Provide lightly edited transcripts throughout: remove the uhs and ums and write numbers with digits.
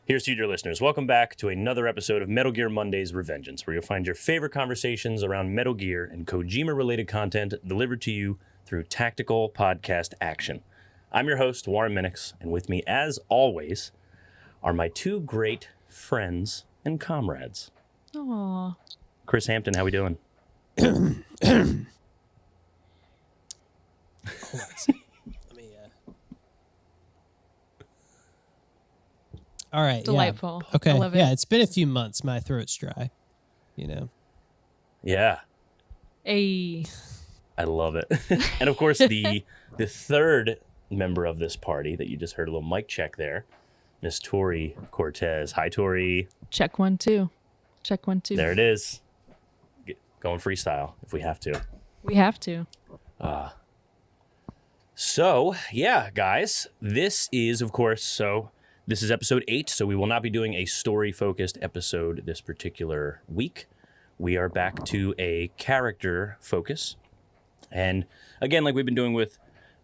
Here's to you, dear listeners. Welcome back to another episode of Metal Gear Monday's Revengeance, where you'll find your favorite conversations around Metal Gear and Kojima-related content delivered to you through tactical podcast action. I'm your host, Warren Minix, and with me, as always, are my two great friends and comrades. Aww. Chris Hampton, how we doing? All right. Delightful. Yeah. Okay. I love it. Yeah, it's been a few months. My throat's dry. You know. Yeah. Ay. I love it. And of course, the third member of this party that you just heard a little mic check there, Miss Tori Cortez. Hi, Tori. Check 1, 2. Check 1, 2. There it is. Going freestyle if we have to. We have to. So, yeah, guys, this is, of course, this is episode 8, so we will not be doing a story-focused episode this particular week. We are back to a character focus. And again, like we've been doing with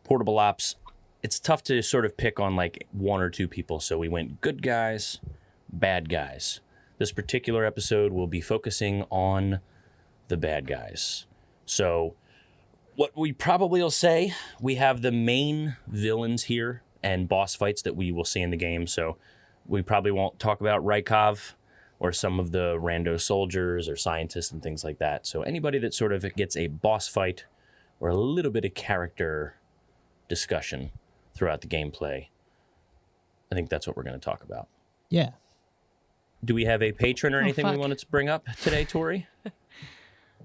Portable Ops, it's tough to sort of pick on like one or two people. So we went good guys, bad guys. This particular episode will be focusing on the bad guys. So what we probably will say, we have the main villains here and boss fights that we will see in the game. So we probably won't talk about Rykov or some of the rando soldiers or scientists and things like that. So anybody that sort of gets a boss fight or a little bit of character discussion throughout the gameplay, I think that's what we're going to talk about. Yeah. Do we have a patron or anything we wanted to bring up today, Tori?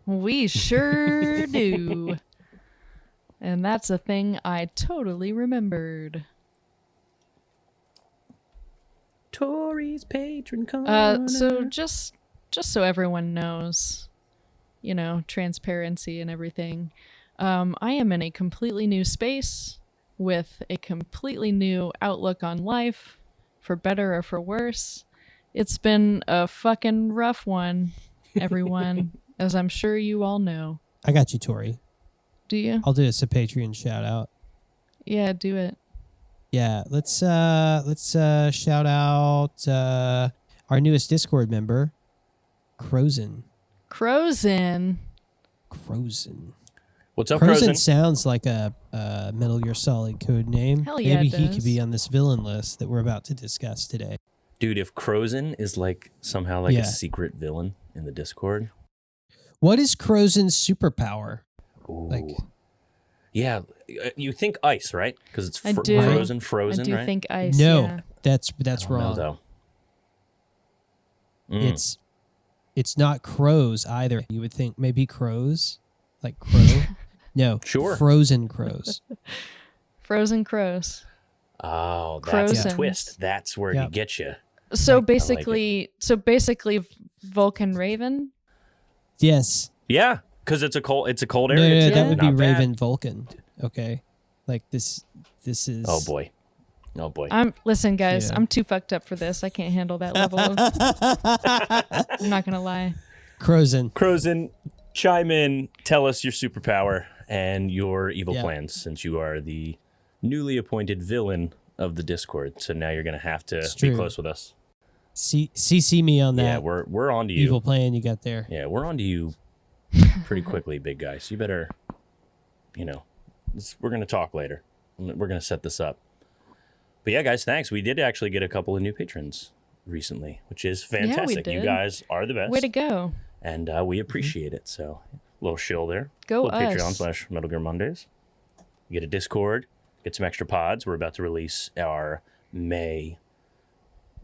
We sure do. And that's a thing I totally remembered. Tori's patron corner. So just so everyone knows, you know, transparency and everything. I am in a completely new space with a completely new outlook on life, for better or for worse. It's been a fucking rough one, everyone, as I'm sure you all know. I got you, Tori. Do you? I'll do us a Patreon shout out. Yeah, do it. Yeah, let's shout out our newest Discord member, Crozen. Crozen. What's up, Crozen Crozen? sounds like a Metal Gear Solid code name. Hell yeah, Maybe it he does. could be on this villain list that we're about to discuss today. Dude, if Crozen is like somehow like Yeah. a secret villain in the Discord. What is Crozen's superpower? Ooh. Like, yeah, you think ice, right? Because it's I do. frozen, I do right? think ice. no, Yeah. that's I don't know, wrong. though. It's not crows either. You would think maybe crows, like crow. No, Sure. frozen crows. Frozen crows. Oh, that's a Crozens. twist. That's where he Yep. gets you. So like basically, Vulcan Raven. Yes. Yeah, because it's a cold No, area too. that would be Not bad. Raven Vulcan. Okay, like this is. Oh boy. Listen, guys. Yeah. I'm too fucked up for this. I can't handle that level of. I'm not gonna lie. Crozen. Chime in. Tell us your superpower and your evil Yeah. plans, since you are the newly appointed villain of the Discord. So now you're gonna have to It's be true. close with us. CC me on that. Yeah, we're on to you. evil plan you got there. Yeah, we're on to you pretty quickly, big guy. So you better, we're going to talk later. We're going to set this up. But yeah, guys, thanks. We did actually get a couple of new patrons recently, which is fantastic. You did. guys are the best. Way to go. And we appreciate it. So a little shill there. Go little us. Patreon/Metal Gear Mondays. You get a Discord, get some extra pods. We're about to release our May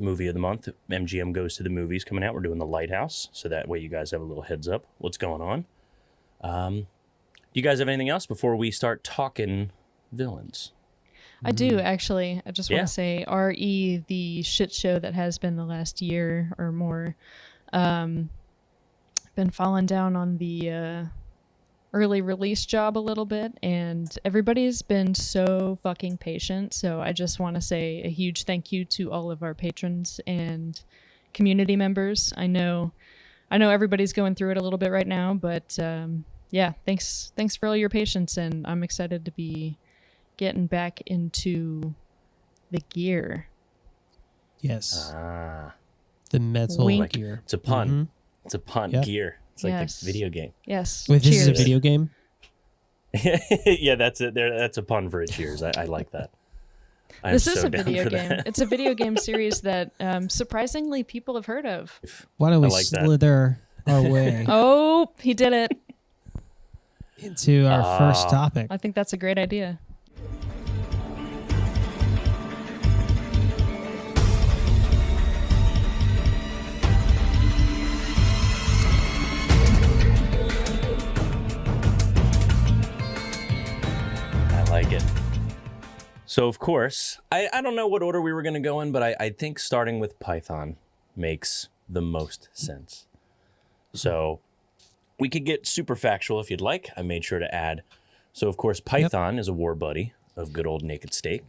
movie of the month. MGM Goes to the Movies coming out. We're doing The Lighthouse, so that way you guys have a little heads up what's going on. Do you guys have anything else before we start talking villains? I do, actually. I just want Yeah. to say RE, the shit show that has been the last year or more, been falling down on the early release job a little bit, and everybody's been so fucking patient. So I just want to say a huge thank you to all of our patrons and community members. I know everybody's going through it a little bit right now, but yeah, thanks for all your patience, and I'm excited to be getting back into the gear. Yes. Ah, The Metal Wink. Gear. it's a pun. Mhm. It's a pun. Yep. Gear. It's like Yes. the video game. Yes. Wait, this Cheers. is a video game? Yeah, that's it. That's a pun for a cheers. I like that. I'm This is so a down video for game. that. It's a video game series that surprisingly people have heard of. Why don't we I like that. slither our way Oh, he did it. into our first topic? I think that's a great idea. I like it. So, of course, I don't know what order we were going to go in, but I think starting with Python makes the most sense. So, we could get super factual if you'd like. I made sure to add. So, of course, Python is a war buddy of good old Naked Steak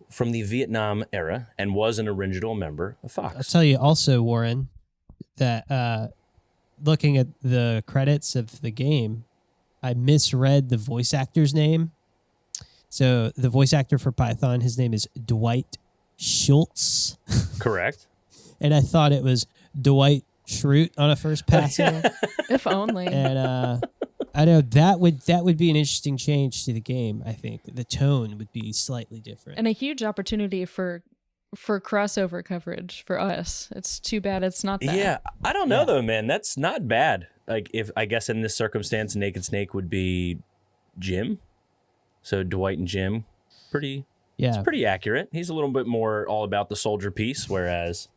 from the Vietnam era and was an original member of I'll Fox. tell you also, Warren, that looking at the credits of the game, I misread the voice actor's name. So the voice actor for Python, his name is Dwight Schultz. Correct? And I thought it was Dwight Schrute on a first passing. If only. And I know that would be an interesting change to the game. I think the tone would be slightly different. And a huge opportunity for crossover coverage for us. It's too bad it's not that. Yeah, I don't know though, man. That's not bad. Like, if I guess in this circumstance, Naked Snake would be Jim. So Dwight and Jim, it's pretty accurate. He's a little bit more all about the soldier piece, whereas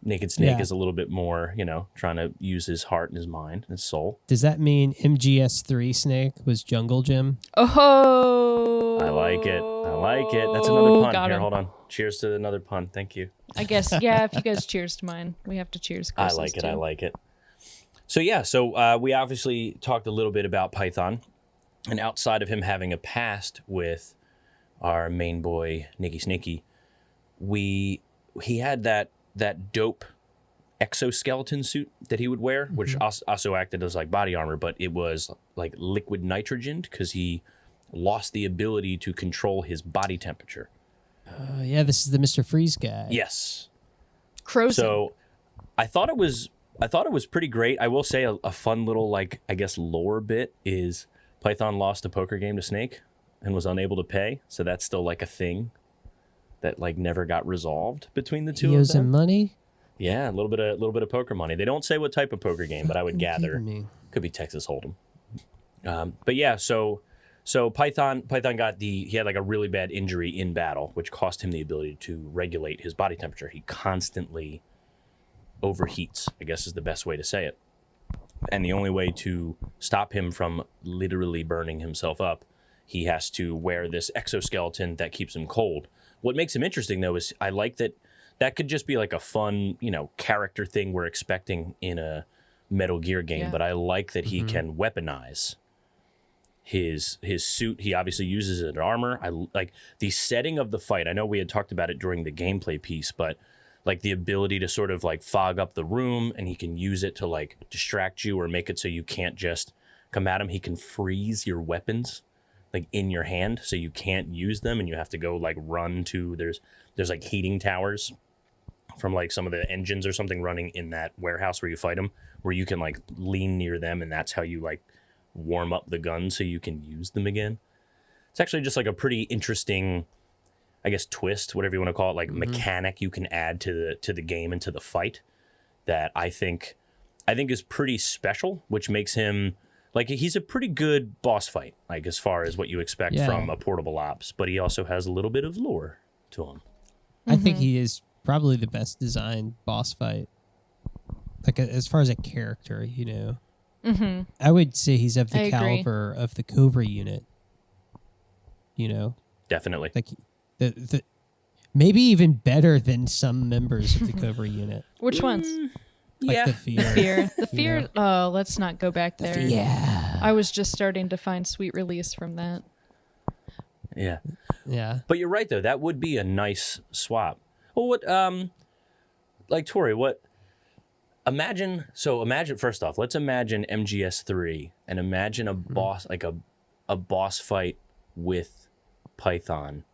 Naked Snake is a little bit more, trying to use his heart and his mind and his soul. Does that mean MGS3 Snake was Jungle Jim? Oh, I like it. That's another pun. Got Here, him. hold on. Cheers to another pun. Thank you. I guess, yeah, if you guys cheers to mine, we have to cheers I Chris's like it. too. I like it. So we obviously talked a little bit about Python, and outside of him having a past with our main boy Nicky Snicky, he had that dope exoskeleton suit that he would wear, which also acted as like body armor, but it was like liquid nitrogen because he lost the ability to control his body temperature. Yeah, this is the Mr. Freeze guy. Yes. Croson. So I thought it was pretty great. I will say a fun little, like, I guess, lore bit is Python lost a poker game to Snake and was unable to pay. So that's still like a thing that like never got resolved between the two He of owes him them. money? Yeah, a little bit of poker money. They don't say what type of poker game, but I would gather Kidding me. could be Texas Hold'em. But yeah, so Python he had like a really bad injury in battle, which cost him the ability to regulate his body temperature. He constantly overheats, I guess is the best way to say it. And the only way to stop him from literally burning himself up, he has to wear this exoskeleton that keeps him cold. What makes him interesting, though, is I like that could just be like a fun, character thing we're expecting in a Metal Gear game. Yeah. But I like that he can weaponize his suit. He obviously uses it as armor. I like the setting of the fight. I know we had talked about it during the gameplay piece, but like the ability to sort of like fog up the room, and he can use it to like distract you or make it so you can't just come at him. He can freeze your weapons like in your hand so you can't use them, and you have to go like run to there's like heating towers from like some of the engines or something running in that warehouse where you fight them, where you can like lean near them, and that's how you like warm up the gun so you can use them again. It's actually just like a pretty interesting, I guess, twist, whatever you want to call it, like mechanic you can add to the game and to the fight that I think is pretty special, which makes him like he's a pretty good boss fight, like as far as what you expect from a portable ops, but he also has a little bit of lore to him. I think he is probably the best designed boss fight. Like as far as a character, Mm-hmm. I would say he's of the I agree. caliber of the Cobra unit. Definitely. Like the maybe even better than some members of the Cobra unit. Which ones? Like yeah. the fear. Fear. The You fear. know? Oh, let's not go back there. Yeah. I was just starting to find sweet release from that. Yeah. Yeah. But you're right though, that would be a nice swap. Well, what like Tori, imagine first off, let's imagine MGS3 and imagine a boss like a boss fight with Python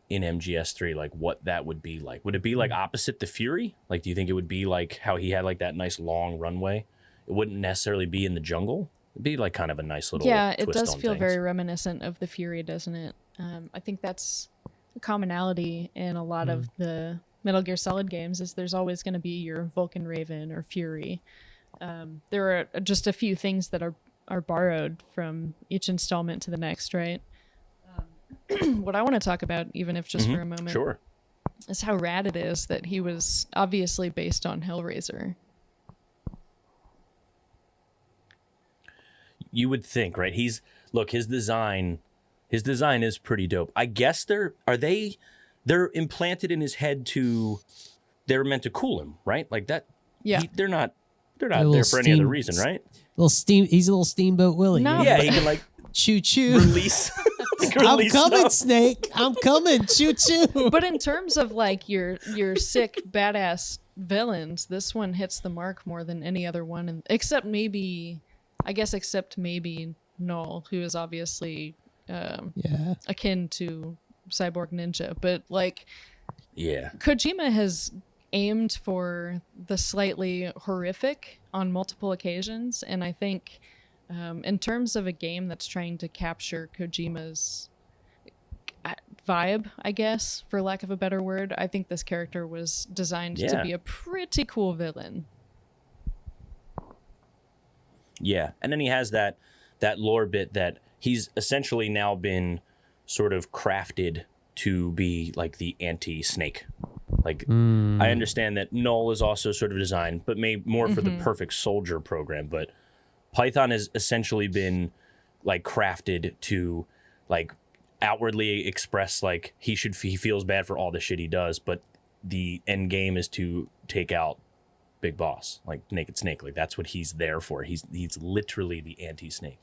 in MGS3, like what that would be like. Would it be like opposite the Fury? Like, do you think it would be like how he had like that nice long runway? It wouldn't necessarily be in the jungle. It'd be like kind of a nice little it twist does on feel things. very reminiscent of the Fury, doesn't it? I think that's a commonality in a lot of the Metal Gear Solid games is there's always going to be your Vulcan Raven or Fury. There are just a few things that are borrowed from each installment to the next, right? What I want to talk about, even if just for a moment, Sure. is how rad it is that he was obviously based on Hellraiser. You would think, right? His design is pretty dope. I guess they're implanted in his head they're meant to cool him, right? Like that. Yeah. They're not there for any other reason, right? He's a little Steamboat Willie. No, Yeah, he can like choo choo. release. I'm coming, snow. Snake. I'm coming. Choo choo. But in terms of like your sick badass villains, this one hits the mark more than any other one, except maybe Null, who is obviously akin to Cyborg Ninja. But like, Yeah. Kojima has aimed for the slightly horrific on multiple occasions, and I think in terms of a game that's trying to capture Kojima's vibe, I guess, for lack of a better word, I think this character was designed to be a pretty cool villain. Yeah, and then he has that lore bit that he's essentially now been sort of crafted to be like the anti-Snake. Like, I understand that Null is also sort of designed, but more for the perfect soldier program. But Python has essentially been like crafted to like outwardly express like he feels bad for all the shit he does, but the end game is to take out Big Boss, like Naked Snake. Like that's what he's there for. He's literally the anti-Snake.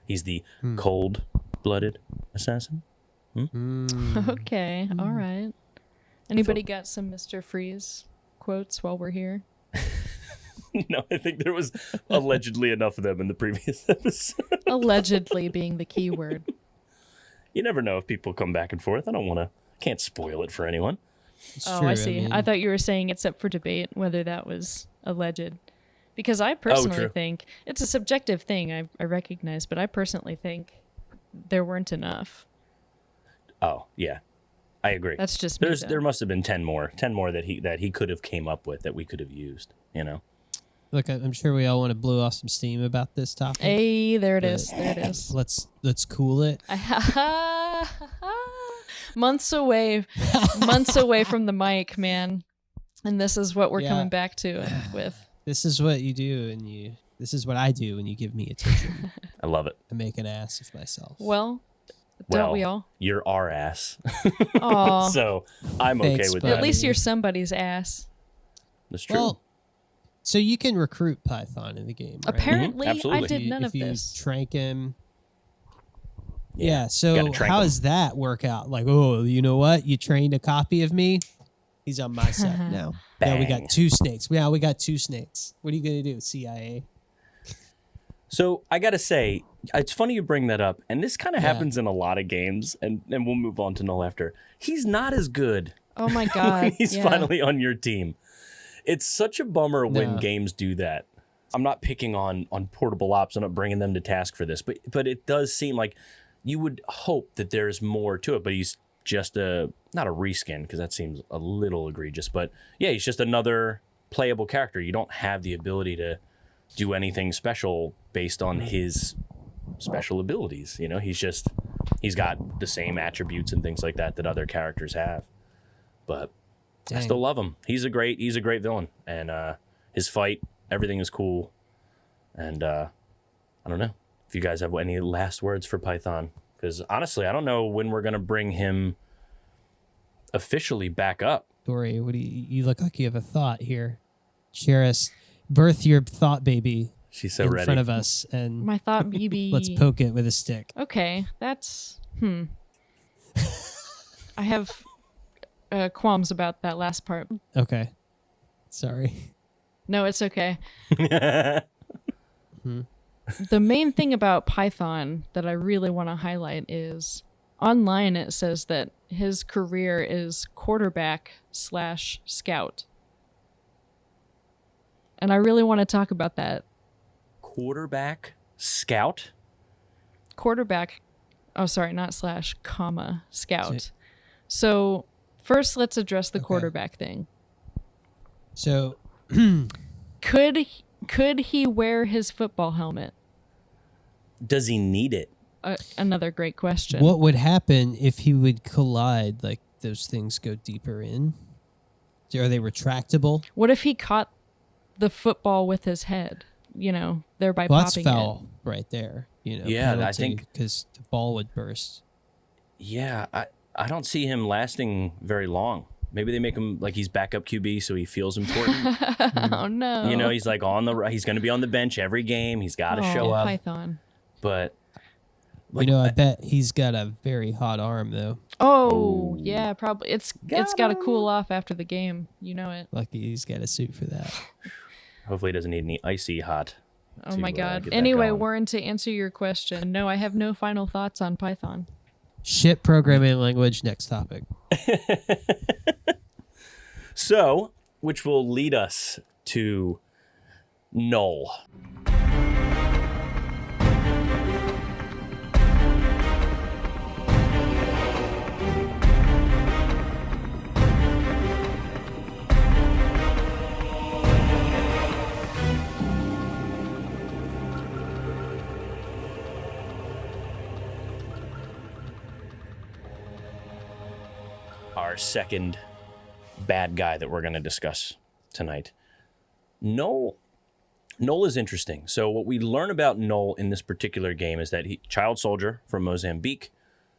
He's the cold-blooded assassin. Okay, all right. Anybody got some Mr. Freeze quotes while we're here? No, I think there was allegedly enough of them in the previous episode. Allegedly being the key word. You never know if people come back and forth. Can't spoil it for anyone. It's Oh, true, I see. mean, I thought you were saying it's up for debate whether that was alleged. Because I personally think it's a subjective thing, I recognize, but I personally think there weren't enough. Oh, yeah. I agree. That's just me, though. There must have been 10 more that he could have came up with that we could have used, you know. Look, I'm sure we all want to blow off some steam about this topic. Hey, there it is. There it is. Let's cool it. months away from the mic, man. And this is what we're coming back to with. This is what you do, this is what I do when you give me attention. I love it. I make an ass of myself. Well, don't we all? You're our ass. Aw. So I'm Thanks, okay with buddy. At least you're somebody's ass. That's true. Well, so you can recruit Python in the game, right? Apparently, I Absolutely. did none of if you this. trank him. Yeah, Yeah, so gotta trank how him. does that work out? Like, oh, you know what? You trained a copy of me? He's on my side now. Now we Bang. got two snakes. Yeah, we got two snakes. What are you going to do, CIA? So I gotta say, it's funny you bring that up, and this kind of happens in a lot of games, and we'll move on to Null after. He's not as good Oh my when god. he's yeah. finally on your team. It's such a bummer when No. games do that. I'm not picking on Portable Ops. I'm not bringing them to task for this, but it does seem like you would hope that there's more to it. But he's just not a reskin, because that seems a little egregious. But yeah, he's just another playable character. You don't have the ability to do anything special based on his special abilities. You know, he's got the same attributes and things like that other characters have. But I Dang. still love him. He's a great villain, and his fight, everything is cool. And I don't know if you guys have any last words for Python, because honestly, I don't know when we're gonna bring him officially back up. Dory, what do you look like you have a thought here. Share us, birth your thought baby She's so in ready. front of us, and My thought BB. let's poke it with a stick. Okay, that's I have qualms about that last part. Okay. Sorry. No, it's okay. The main thing about Python that I really want to highlight is online it says that his career is quarterback/scout. And I really want to talk about that. Quarterback scout? Quarterback, oh, sorry, not slash, comma, scout. So first, let's address the quarterback thing. So Could he wear his football helmet? Does he need it? Another great question. what would happen if he would collide? Like those things go deeper in? Are they retractable? What if he caught the football with his head? Thereby Well, that's popping foul right there. Yeah, I think because the ball would burst. Yeah, I don't see him lasting very long. Maybe they make him like he's backup QB, so he feels important. Oh no! He's like he's going to be on the bench every game. He's got to show up. Python. But I bet he's got a very hot arm though. Oh yeah, probably. It's got to cool off after the game. You know it. Lucky he's got a suit for that. Hopefully, he doesn't need any icy hot. Oh my God. Anyway, Warren, to answer your question, no, I have no final thoughts on Python. Shit programming language. Next topic. So, which will lead us to Null. Our second bad guy that we're going to discuss tonight. Null is interesting. So what we learn about Null in this particular game is that child soldier from Mozambique,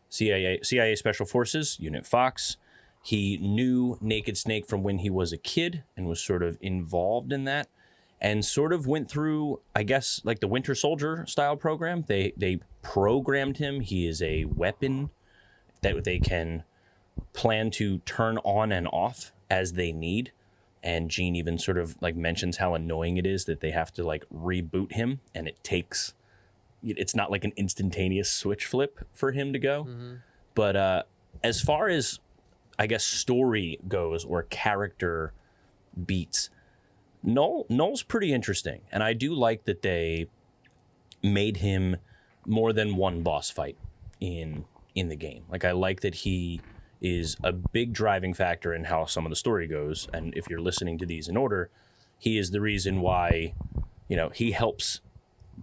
CIA Special Forces, Unit Fox. He knew Naked Snake from when he was a kid and was sort of involved in that and sort of went through, I guess, like the Winter Soldier style program. They programmed him. He is a weapon that they can plan to turn on and off as they need. And Gene even sort of like mentions how annoying it is that they have to like reboot him, and it's not like an instantaneous switch flip for him to go. Mm-hmm. But as far as I guess story goes or character beats, Null's pretty interesting, and I do like that they made him more than one boss fight in the game. Like I like that he is a big driving factor in how some of the story goes. And if you're listening to these in order, he is the reason why, he helps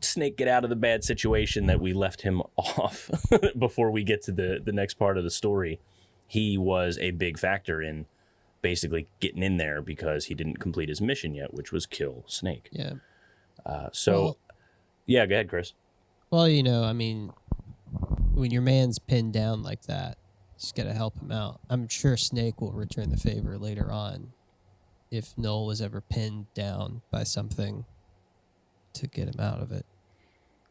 Snake get out of the bad situation that we left him off before we get to the next part of the story. He was a big factor in basically getting in there because he didn't complete his mission yet, which was kill Snake. Yeah. Yeah, go ahead, Chris. Well, when your man's pinned down like that, you just got to help him out. I'm sure Snake will return the favor later on if Null was ever pinned down by something to get him out of it.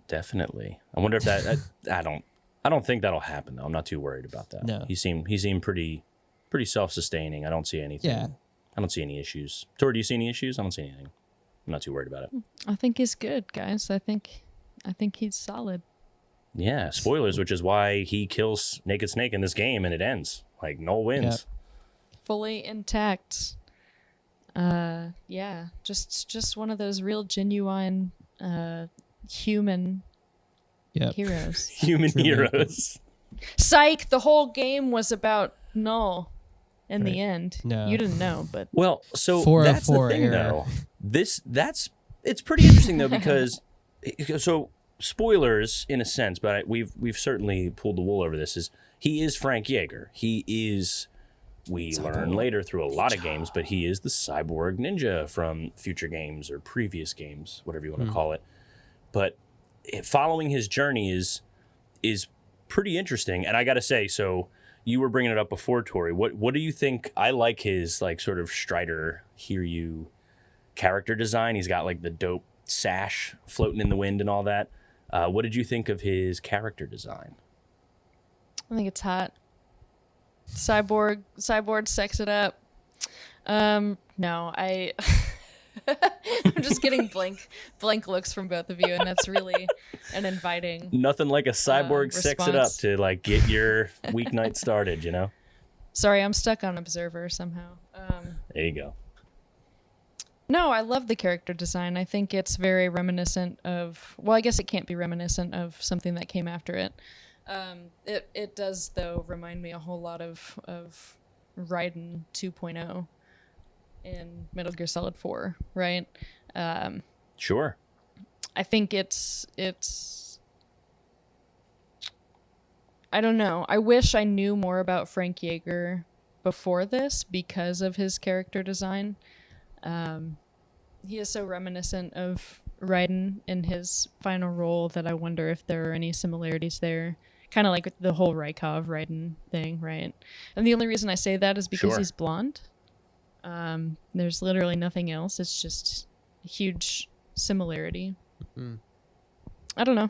Definitely. I wonder if that I don't think that'll happen though. I'm not too worried about that. No. He seemed pretty self-sustaining. I don't see anything. Yeah. I don't see any issues. Tor, do you see any issues? I don't see anything. I'm not too worried about it. I think he's good, guys. I think he's solid. Yeah, spoilers, which is why he kills Naked Snake in this game and it ends. Like, Null wins. Yep. Fully intact. Yeah, just one of those real genuine human heroes. Human heroes. Psych, the whole game was about Null in the end. No. You didn't know, but Well, so 404 that's the thing, error. though. It's pretty interesting though because so spoilers in a sense, but we've certainly pulled the wool over this. He is Frank Yeager. He is. We learn later through a lot of games, but he is the cyborg ninja from future games or previous games, whatever you want to call it. But following his journey is pretty interesting, and I got to say, so you were bringing it up before, Tori. What do you think? I like his like sort of Strider Hiryu character design. He's got like the dope sash floating in the wind and all that. What did you think of his character design? I think it's hot. Cyborg sex it up. No, I'm just getting blank looks from both of you, and that's really an inviting. Nothing like a cyborg sex it up response. to like get your weeknight started, you know? Sorry, I'm stuck on Observer somehow. There you go. No, I love the character design. I think it's very reminiscent of. Well, I guess it can't be reminiscent of something that came after it. It does though remind me a whole lot of Raiden 2.0 in Metal Gear Solid 4, right? Sure. I think it's I don't know. I wish I knew more about Frank Yeager before this because of his character design. He is so reminiscent of Raiden in his final role that I wonder if there are any similarities there. Kind of like the whole Rykov Raiden thing, right? And the only reason I say that is because Sure. he's blonde. There's literally nothing else. It's just a huge similarity. I don't know.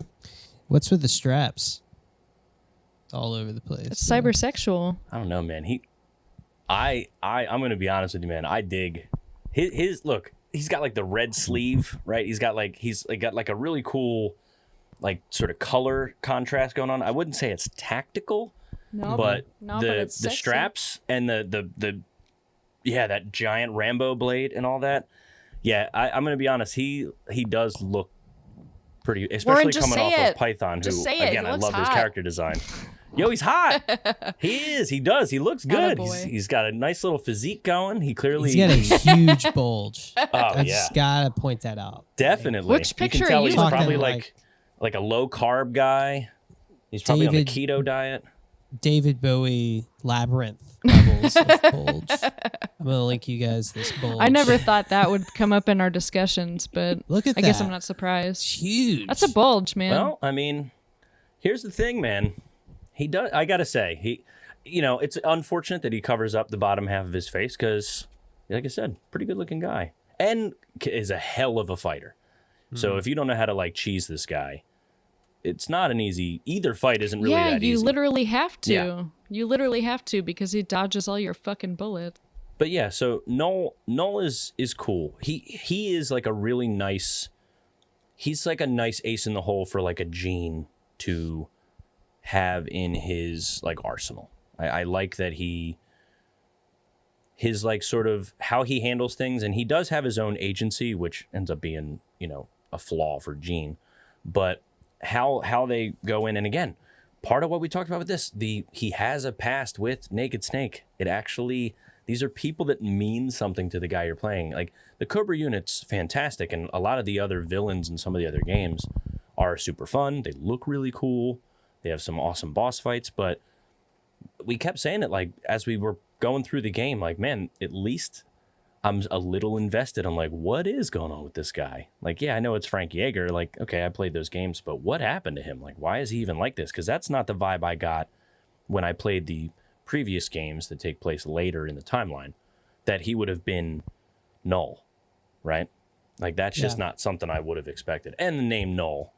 What's with the straps? All over the place. It's cybersexual. I don't know, man. I'm gonna be honest with you, man. I dig his look. He's got like the red sleeve, right? He's got like a really cool, like sort of color contrast going on. I wouldn't say it's tactical, but it's the sexy. straps and the that giant Rambo blade and all that. Yeah, I'm gonna be honest. He does look pretty, especially just coming say off it. of Python. Just Who say it. again, He I looks love his hot. character design. Yo, he's hot. He is. He does. He looks good. Attaboy. He's got a nice little physique going. He clearly. He's got a huge bulge. Oh I yeah, just gotta point that out. definitely. Which you picture can are tell you he's looking probably at? like a low carb guy. He's probably on David- the keto diet. David Bowie labyrinth levels of bulge. I'm gonna link you guys this bulge. I never thought that would come up in our discussions, but Look at I guess that. I'm not surprised. It's huge. That's a bulge, man. Well, I mean, here's the thing, man. He does. I gotta say, it's unfortunate that he covers up the bottom half of his face because, like I said, pretty good looking guy and is a hell of a fighter. So if you don't know how to like cheese this guy, it's not an easy. Either fight isn't really yeah, that you easy. literally have to. Yeah. You literally have to because he dodges all your fucking bullets. But yeah, so Null is cool. He is like a really nice. He's like a nice ace in the hole for like a Gene to have in his like arsenal. I like that his like sort of how he handles things, and he does have his own agency, which ends up being a flaw for Gene. But how they go in, and again, part of what we talked about with this, he has a past with Naked Snake. It actually, these are people that mean something to the guy you're playing. Like the Cobra unit's fantastic, and a lot of the other villains in some of the other games are super fun. They look really cool. They have some awesome boss fights, but we kept saying it like as we were going through the game, like, man, at least I'm a little invested. I'm like, what is going on with this guy? Like, yeah, I know it's Frank Yeager. Like, okay, I played those games, but what happened to him? Like, why is he even like this? Because that's not the vibe I got when I played the previous games that take place later in the timeline, that he would have been Null, right? Like, that's just Yeah. not something I would have expected. And the name Null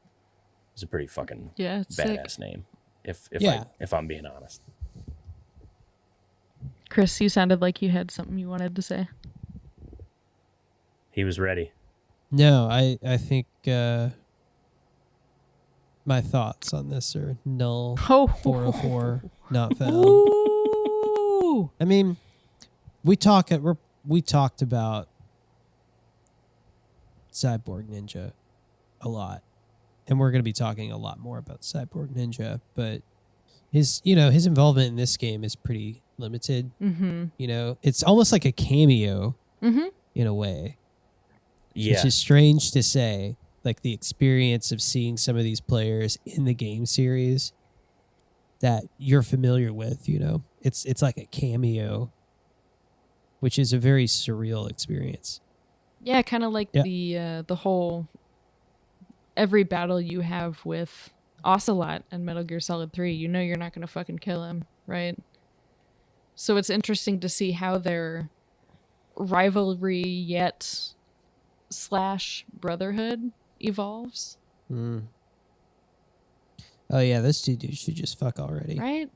is a pretty fucking Yeah, it's badass sick. name, if Yeah. if I'm being honest. Chris, you sounded like you had something you wanted to say. He was ready. No, I think my thoughts on this are null. Oh, 404 not found. Ooh. I mean, we talked about Cyborg Ninja a lot, and we're going to be talking a lot more about Cyborg Ninja. But his involvement in this game is pretty limited. Mm-hmm. It's almost like a cameo Mm-hmm. in a way, Yeah. which is strange to say. Like the experience of seeing some of these players in the game series that you're familiar with, it's like a cameo, which is a very surreal experience. Yeah, kind of like Yeah. the whole every battle you have with Ocelot and Metal Gear Solid 3, you're not going to fucking kill him, right? So it's interesting to see how their rivalry yet / brotherhood evolves, Mm. Oh yeah, those two dudes should just fuck already. right?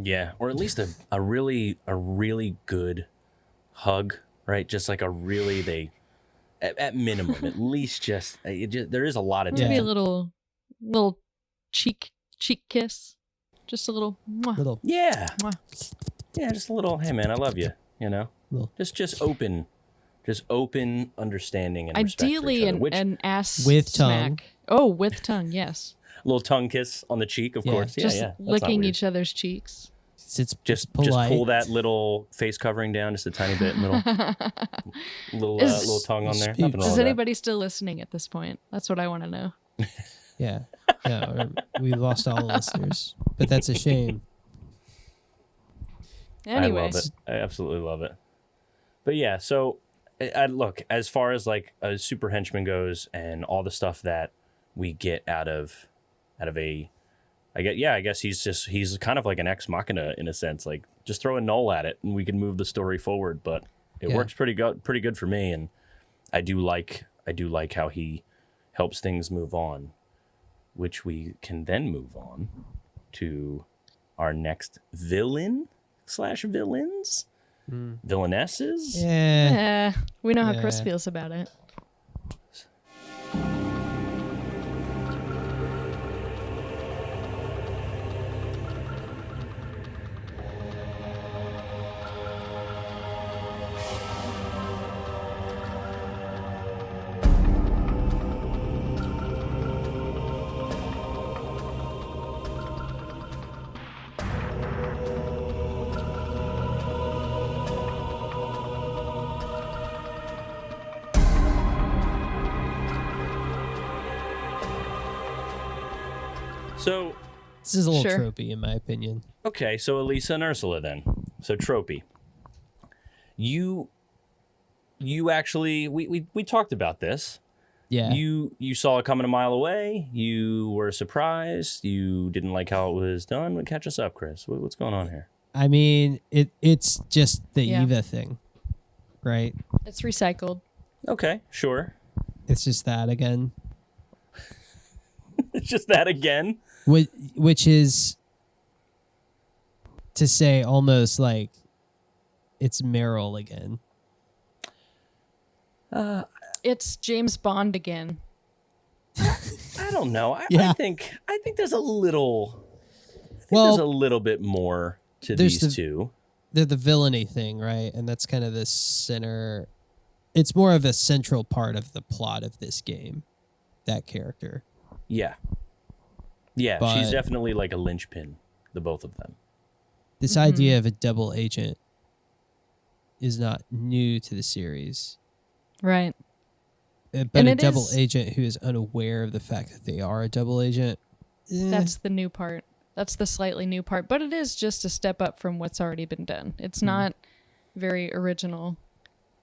Yeah, or at least a really good hug, right? Just like they At minimum, at least there is a lot of Maybe Yeah. a little cheek kiss, just a little. Mwah, Little, yeah, mwah. yeah, just a little. Hey, man, I love you. You know, little just open understanding and respect for Ideally, each other. Which an ass With smack. tongue. Oh, with tongue, yes. little tongue kiss on the cheek, of Yeah. course. Yeah, Just yeah. That's not licking weird. each other's cheeks. it's Just polite. pull that little face covering down just a tiny bit, little tongue on there. Is Nothing wrong Is with that. anybody still listening at this point? That's what I want to know. Yeah. No, we lost all the listeners, but that's a shame. Anyway, I love it. I absolutely love it. But yeah, so I look, as far as like a super henchman goes and all the stuff that we get out of I guess he's kind of like an ex machina in a sense. Like just throw a null at it and we can move the story forward. But it Yeah. works pretty good for me, and I do like how he helps things move on, which we can then move on to our next villain/villains, villainesses. Yeah. we know how Chris Yeah. feels about it. So This is a little Sure. tropey, in my opinion. okay, so Elisa and Ursula then. So Tropy. You actually we talked about this. Yeah. You saw it coming a mile away. You were surprised. You didn't like how it was done. Catch us up, Chris. What's going on here? I mean, it's just the Yeah. Eva thing, right? It's recycled. Okay, sure. It's just that again, It's just that again. which is to say almost like it's Meryl again. It's James Bond again. I don't know. I Yeah. think there's a little. Well, there's a little bit more to there's these the- two. they're the villainy thing, right? And that's kind of the center. It's more of a central part of the plot of this game. That character. Yeah. Yeah, But- she's definitely like a linchpin, the both of them. This idea of a double agent is not new to the series. Right. But And a it double is- agent who is unaware of the fact that they are a double agent. That's the new part. That's the slightly new part. But it is just a step up from what's already been done. It's not very original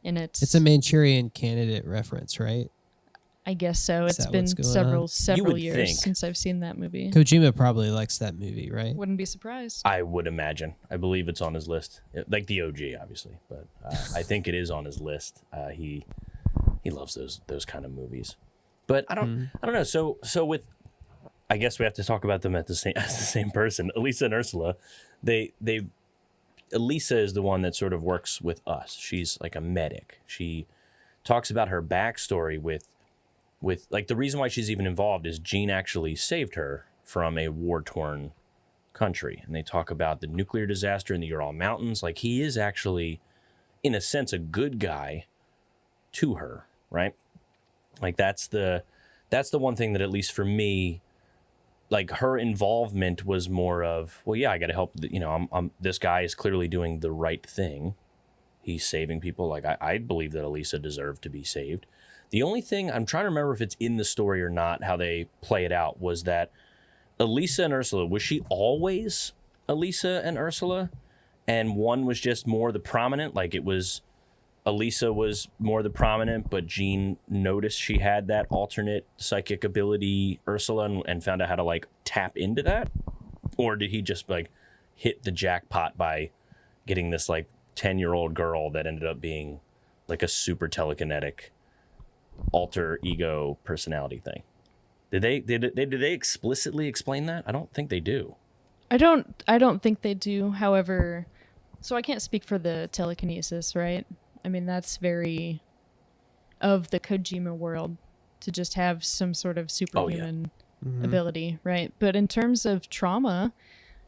in its... It's a Manchurian Candidate reference, right? I guess so. Is It's that been what's going several You would years think. since I've seen that movie. Kojima probably likes that movie, right? Wouldn't be surprised. I would imagine. I believe it's on his list, like the OG, obviously, but I think it is on his list. He loves those kind of movies, but I don't know. So with, I guess we have to talk about them as the same person, Elisa and Ursula. Elisa is the one that sort of works with us. She's like a medic. She talks about her backstory with like the reason why she's even involved is Gene actually saved her from a war-torn country. And they talk about the nuclear disaster in the Ural Mountains. Like he is actually, in a sense, a good guy to her, right? Like that's the one thing that, at least for me, like her involvement was more of, well, yeah, I got to help. I'm this guy is clearly doing the right thing. He's saving people. Like I believe that Elisa deserved to be saved. The only thing I'm trying to remember if it's in the story or not, how they play it out, was that Elisa and Ursula, was she always Elisa and Ursula? And one was just more the prominent, like it was Elisa was more the prominent, but Jean noticed she had that alternate psychic ability, Ursula, and found out how to like tap into that? Or did he just like hit the jackpot by getting this like 10-year-old girl that ended up being like a super telekinetic alter ego personality thing? Did they explicitly explain that? I don't think they do. I don't think they do. However, so I can't speak for the telekinesis, right? I mean, that's very of the Kojima world to just have some sort of superhuman ability, right? But in terms of trauma,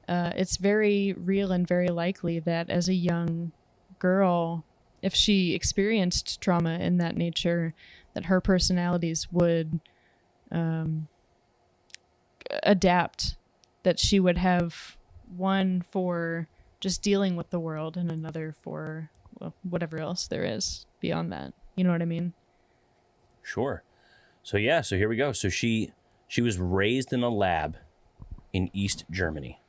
it's very real and very likely that as a young girl, if she experienced trauma in that nature, that her personalities would adapt, that she would have one for just dealing with the world and another for whatever else there is beyond that. You know what I mean? Sure. So here we go. So she was raised in a lab in East Germany,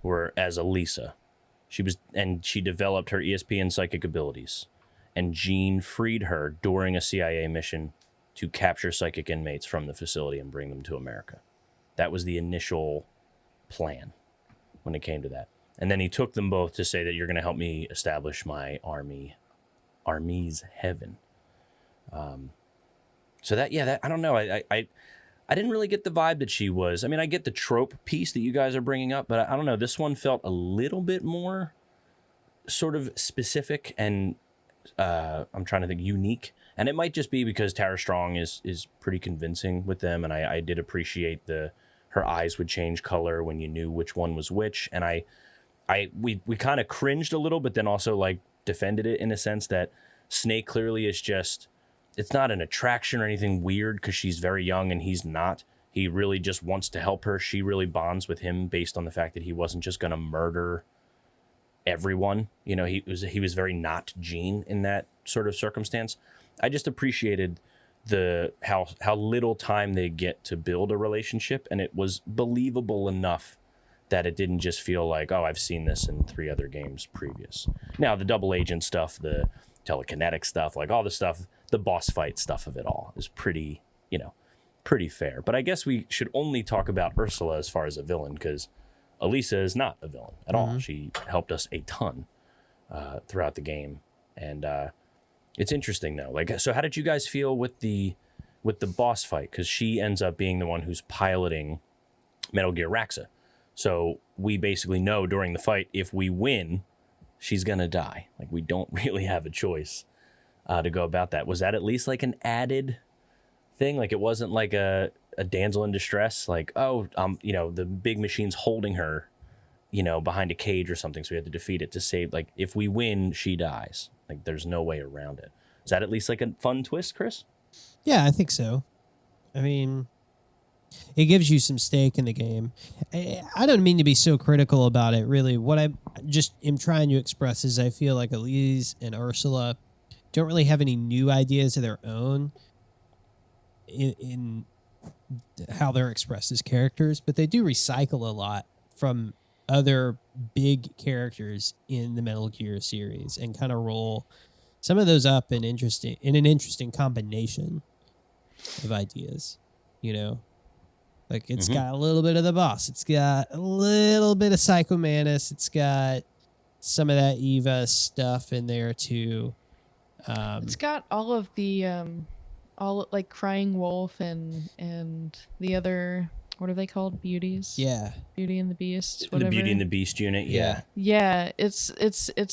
where as Elisa, she developed her ESP and psychic abilities, and Jean freed her during a CIA mission to capture psychic inmates from the facility and bring them to America. That was the initial plan when it came to that. And then he took them both to say that you're going to help me establish my army's heaven. So that I don't know. I didn't really get the vibe that she was. I mean, I get the trope piece that you guys are bringing up, but I don't know. This one felt a little bit more sort of specific and I'm trying to think unique. And it might just be because Tara Strong is pretty convincing with them, and I did appreciate her eyes would change color when you knew which one was which, and we kind of cringed a little, but then also like defended it in a sense that Snake clearly is just, it's not an attraction or anything weird because she's very young and he's not. He really just wants to help her. She really bonds with him based on the fact that he wasn't just going to murder everyone. You know, he was very not Jean in that sort of circumstance. I just appreciated how little time they get to build a relationship, and it was believable enough that it didn't just feel like, oh, I've seen this in 3 other games previous. Now, the double agent stuff, the telekinetic stuff, like all the stuff, the boss fight stuff of it all is pretty fair. But I guess we should only talk about Ursula as far as a villain, because Elisa is not a villain at all. She helped us a ton throughout the game. And it's interesting, though. Like, so how did you guys feel with the boss fight? Because she ends up being the one who's piloting Metal Gear Raxa. So we basically know during the fight, if we win, she's going to die. Like, we don't really have a choice to go about that. Was that at least like an added thing? Like, it wasn't like a damsel in distress, like, the big machine's holding her, behind a cage or something, so we have to defeat it to save, like, if we win, she dies. Like, there's no way around it. Is that at least like a fun twist, Chris? Yeah, I think so. I mean, it gives you some stake in the game. I don't mean to be so critical about it, really. What I just am trying to express is I feel like Elise and Ursula don't really have any new ideas of their own in how they're expressed as characters, but they do recycle a lot from other big characters in the Metal Gear series and kind of roll some of those up in an interesting combination of ideas, Like, it's got a little bit of the boss. It's got a little bit of Psycho Mantis. It's got some of that Eva stuff in there, too. It's got all of the, all like Crying Wolf and the other, what are they called? Beauties? Yeah. Beauty and the Beast, whatever. The Beauty and the Beast unit, yeah. Yeah, it's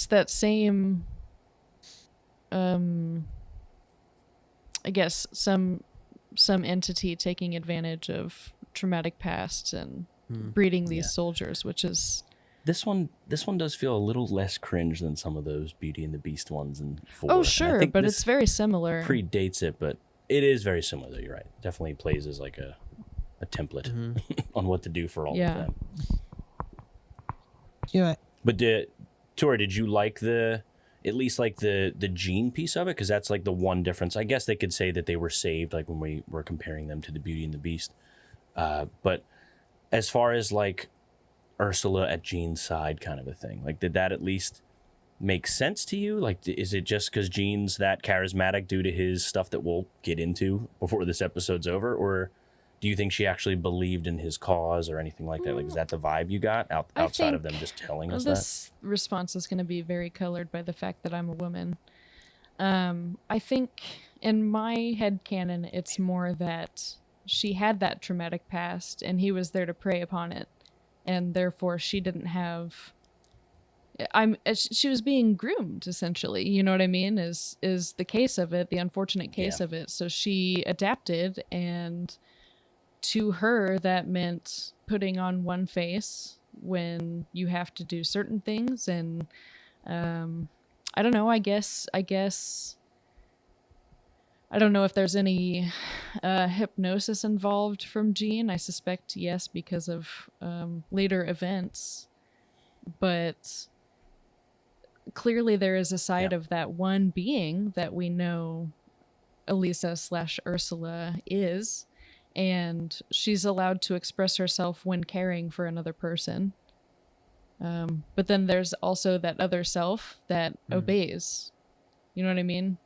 that same, I guess, some entity taking advantage of traumatic pasts and breeding these soldiers, which is this one does feel a little less cringe than some of those Beauty and the Beast ones in 4. Oh sure, but it's very similar. Predates it, but it is very similar, though. You're right. Definitely plays as like a template on what to do for all of them. Yeah. But Tora, did you like at least like the Jean piece of it? Because that's like the one difference. I guess they could say that they were saved, like when we were comparing them to the Beauty and the Beast. But as far as like Ursula at Jean's side kind of a thing, like, did that at least make sense to you? Like, is it just because Jean's that charismatic due to his stuff that we'll get into before this episode's over? Or do you think she actually believed in his cause or anything like that? Like, is that the vibe you got outside of them just telling us that? This response is going to be very colored by the fact that I'm a woman. I think in my headcanon, it's more that she had that traumatic past and he was there to prey upon it. And therefore she didn't have, she was being groomed, essentially. You know what I mean? Is the case of it, the unfortunate case of it. So she adapted, and to her that meant putting on one face when you have to do certain things. And I don't know, I guess I don't know if there's any hypnosis involved from Jean. I suspect yes, because of later events. But clearly there is a side of that one being that we know Elisa/Ursula is, and she's allowed to express herself when caring for another person. But then there's also that other self that obeys. You know what I mean?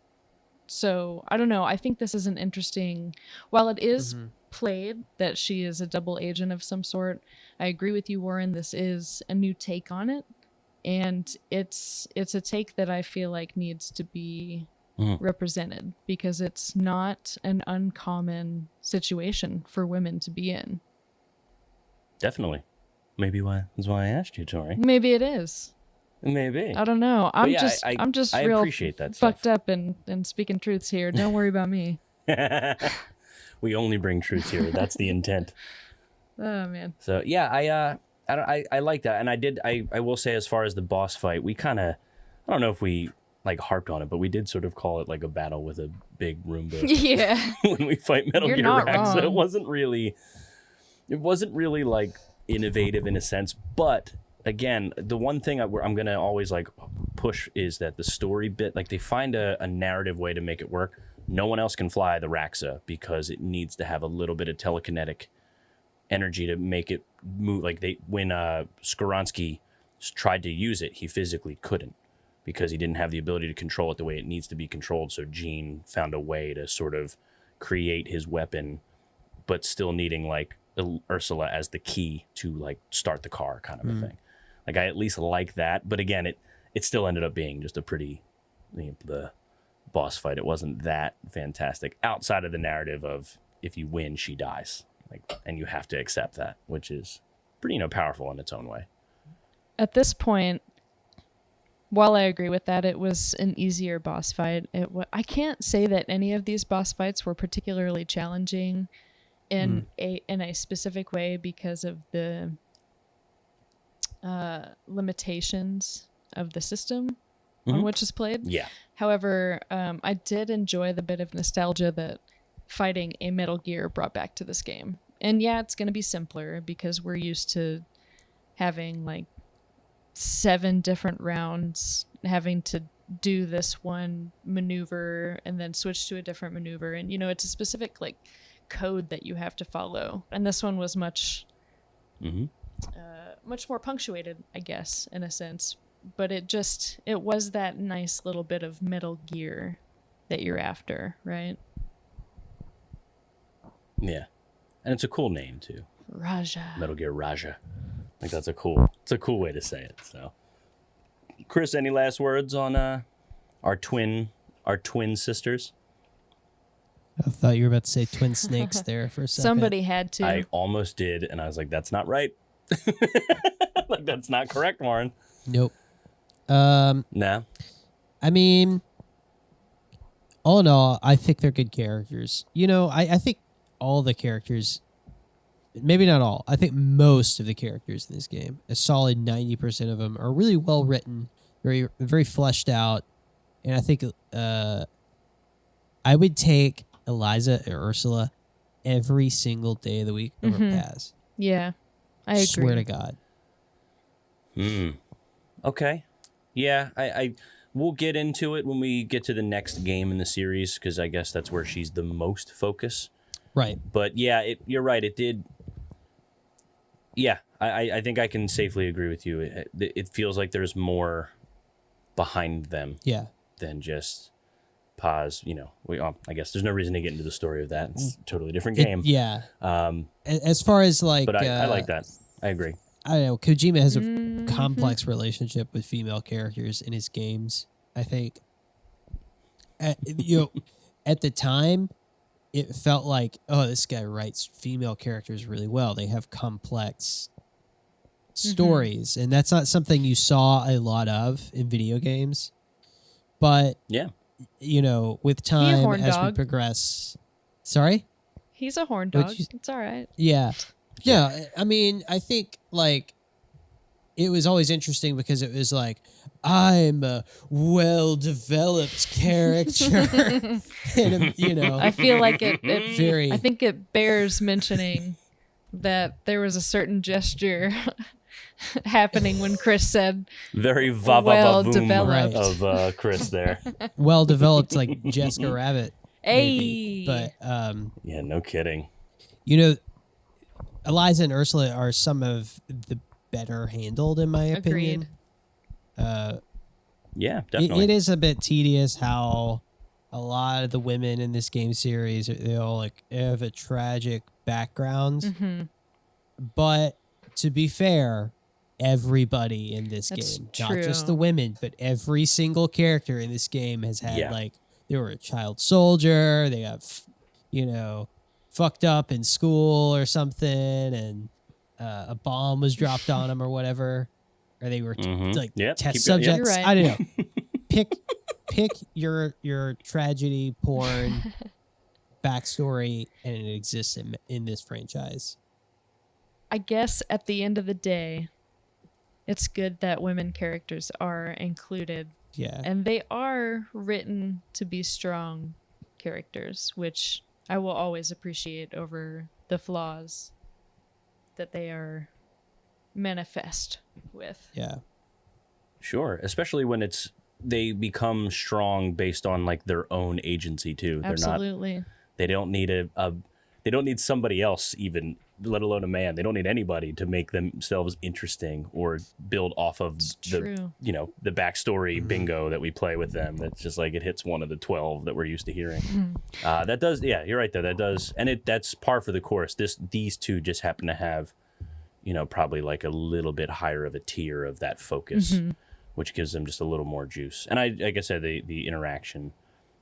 So, I don't know. I think this is an interesting... While it is played that she is a double agent of some sort, I agree with you, Warren. This is a new take on it. And it's a take that I feel like needs to be represented, because it's not an uncommon situation for women to be in. Definitely. Maybe that's why I asked you, Tori. Maybe it is. Maybe. I don't know. I'm just I real appreciate that fucked stuff. up and speaking truths here. Don't worry about me. We only bring truth here. That's the intent. Oh man. So yeah, I like that, and I will say, as far as the boss fight, we kind of, I don't know if we like harped on it, but we did sort of call it like a battle with a big Roomba. Yeah. When we fight Metal You're Gear not Rax, so wrong. it wasn't really like innovative in a sense, but again, the one thing I'm gonna always like push is that the story bit, like they find a narrative way to make it work. No one else can fly the Raxa because it needs to have a little bit of telekinetic energy to make it move. Like when Skoronsky tried to use it, he physically couldn't, because he didn't have the ability to control it the way it needs to be controlled. So Gene found a way to sort of create his weapon, but still needing like Ursula as the key to like start the car, kind of a thing. Like I at least like that, but again, it still ended up being just a pretty, the boss fight. It wasn't that fantastic outside of the narrative of if you win, she dies, like, and you have to accept that, which is pretty powerful in its own way. At this point, while I agree with that, it was an easier boss fight. I can't say that any of these boss fights were particularly challenging in a specific way because of the limitations of the system on which is played. Yeah. However, I did enjoy the bit of nostalgia that fighting a Metal Gear brought back to this game. And yeah, it's going to be simpler because we're used to having like 7 different rounds, having to do this one maneuver and then switch to a different maneuver. And, it's a specific like code that you have to follow. And this one was much more punctuated, I guess, in a sense. But it was that nice little bit of Metal Gear that you're after, right? Yeah. And it's a cool name too. Raja. Metal Gear Raja. Like it's a cool way to say it. So, Chris, any last words on our twin sisters? I thought you were about to say twin snakes there for a second. Somebody had to. I almost did, and I was like, that's not right. Like, that's not correct, Warren. Nope. No. I mean, all in all, I think they're good characters. I think all the characters, maybe not all, I think most of the characters in this game, a solid 90% of them, are really well written, very, very fleshed out. And I think I would take Eliza or Ursula every single day of the week over Paz. Yeah, I agree. Swear to God. Okay. Yeah, I we'll get into it when we get to the next game in the series, because I guess that's where she's the most focus. Right. But yeah, you're right. It did. Yeah, I think I can safely agree with you. It feels like there's more behind them. Yeah. Than just Paz. I guess there's no reason to get into the story of that. It's a totally different game. Yeah. As far as like, but I like that. I agree. I don't know. Kojima has a complex relationship with female characters in his games. I think, at the time, it felt like, oh, this guy writes female characters really well. They have complex stories, and that's not something you saw a lot of in video games. But Yeah. with time horn as we dog. progress. Sorry? He's a horn What'd dog. you- It's all right. Yeah. Yeah, I mean, I think like it was always interesting because it was like, I'm a well-developed character. And, I feel like it very I think it bears mentioning that there was a certain gesture happening when Chris said Very va-va-va-voom Well-developed. of Chris there. well-developed like Jessica Rabbit. Maybe. Hey. But Yeah, no kidding. Eliza and Ursula are some of the better handled, in my opinion. Yeah, definitely. It is a bit tedious how a lot of the women in this game series, they all like have a tragic background. Mm-hmm. But to be fair, everybody in this That's game, true. not just the women, but every single character in this game has had Yeah. like, they were a child soldier, they got fucked up in school or something, and a bomb was dropped on them or whatever, or they were Mhm. Yep, test keep going. Yep. subjects. You're right. I don't know. pick your tragedy porn backstory, and it exists in this franchise. I guess at the end of the day, it's good that women characters are included, Yeah. and they are written to be strong characters, which I will always appreciate over the flaws that they are manifest with. Yeah. Sure, especially when they become strong based on like their own agency too. Absolutely. They don't need they don't need somebody else even, let alone a man. They don't need anybody to make themselves interesting or build off of True. the backstory bingo that we play with them. That's just like it hits one of the 12 that we're used to hearing. That does, yeah, you're right though. That does, and that's par for the course. These two just happen to have, probably like a little bit higher of a tier of that focus, which gives them just a little more juice. And like I said, the interaction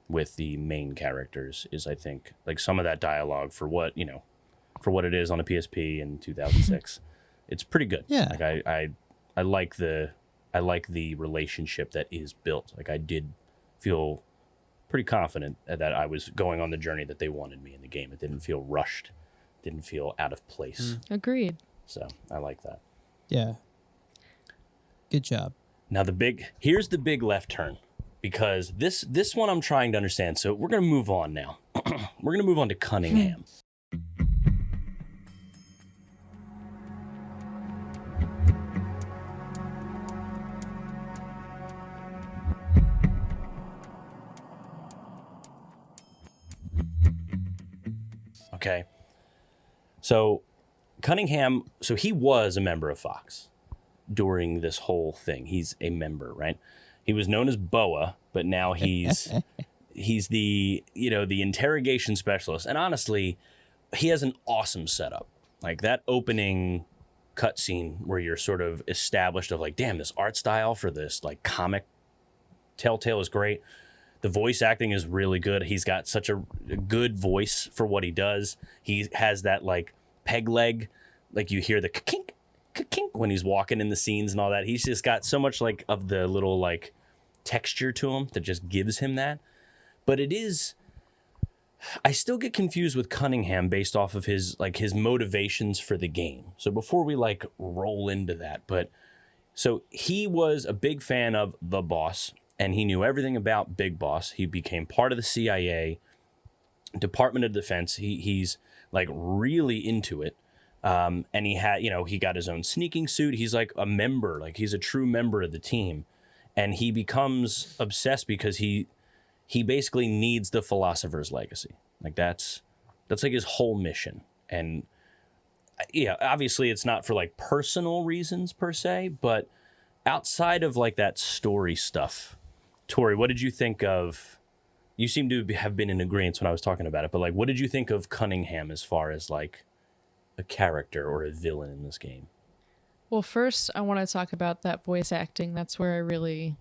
with the main characters is, I think, like some of that dialogue for what it is on a PSP in 2006, it's pretty good. Yeah. Like I like the relationship that is built. Like I did feel pretty confident that I was going on the journey that they wanted me in the game. It didn't feel rushed, didn't feel out of place. Agreed. So I like that. Yeah. Good job. Now here's the big left turn, because this one I'm trying to understand. So we're gonna move on now. We're gonna move on to Cunningham. Okay. So Cunningham, so he was a member of Fox during this whole thing. He's a member, right? He was known as Boa, but now he's the the interrogation specialist. And honestly, he has an awesome setup. Like that opening cutscene where you're sort of established of like, damn, this art style for this like comic Telltale is great. The voice acting is really good. He's got such a good voice for what he does. He has that like peg leg, like you hear the kink when he's walking in the scenes and all that. He's just got so much like of the little like texture to him that just gives him that. But I still get confused with Cunningham based off of his motivations for the game. So before we like roll into that, so he was a big fan of the boss, and he knew everything about Big Boss. He became part of the CIA, Department of Defense. He's like really into it. And he had, he got his own sneaking suit. He's like a member, like he's a true member of the team. And he becomes obsessed because he basically needs the philosopher's legacy. Like that's like his whole mission. And yeah, obviously it's not for like personal reasons per se, but outside of like that story stuff, Tori, what did you think of? You seem to have been in agreement when I was talking about it, but like, what did you think of Cunningham as far as like a character or a villain in this game? Well, first, I want to talk about that voice acting. That's where I really,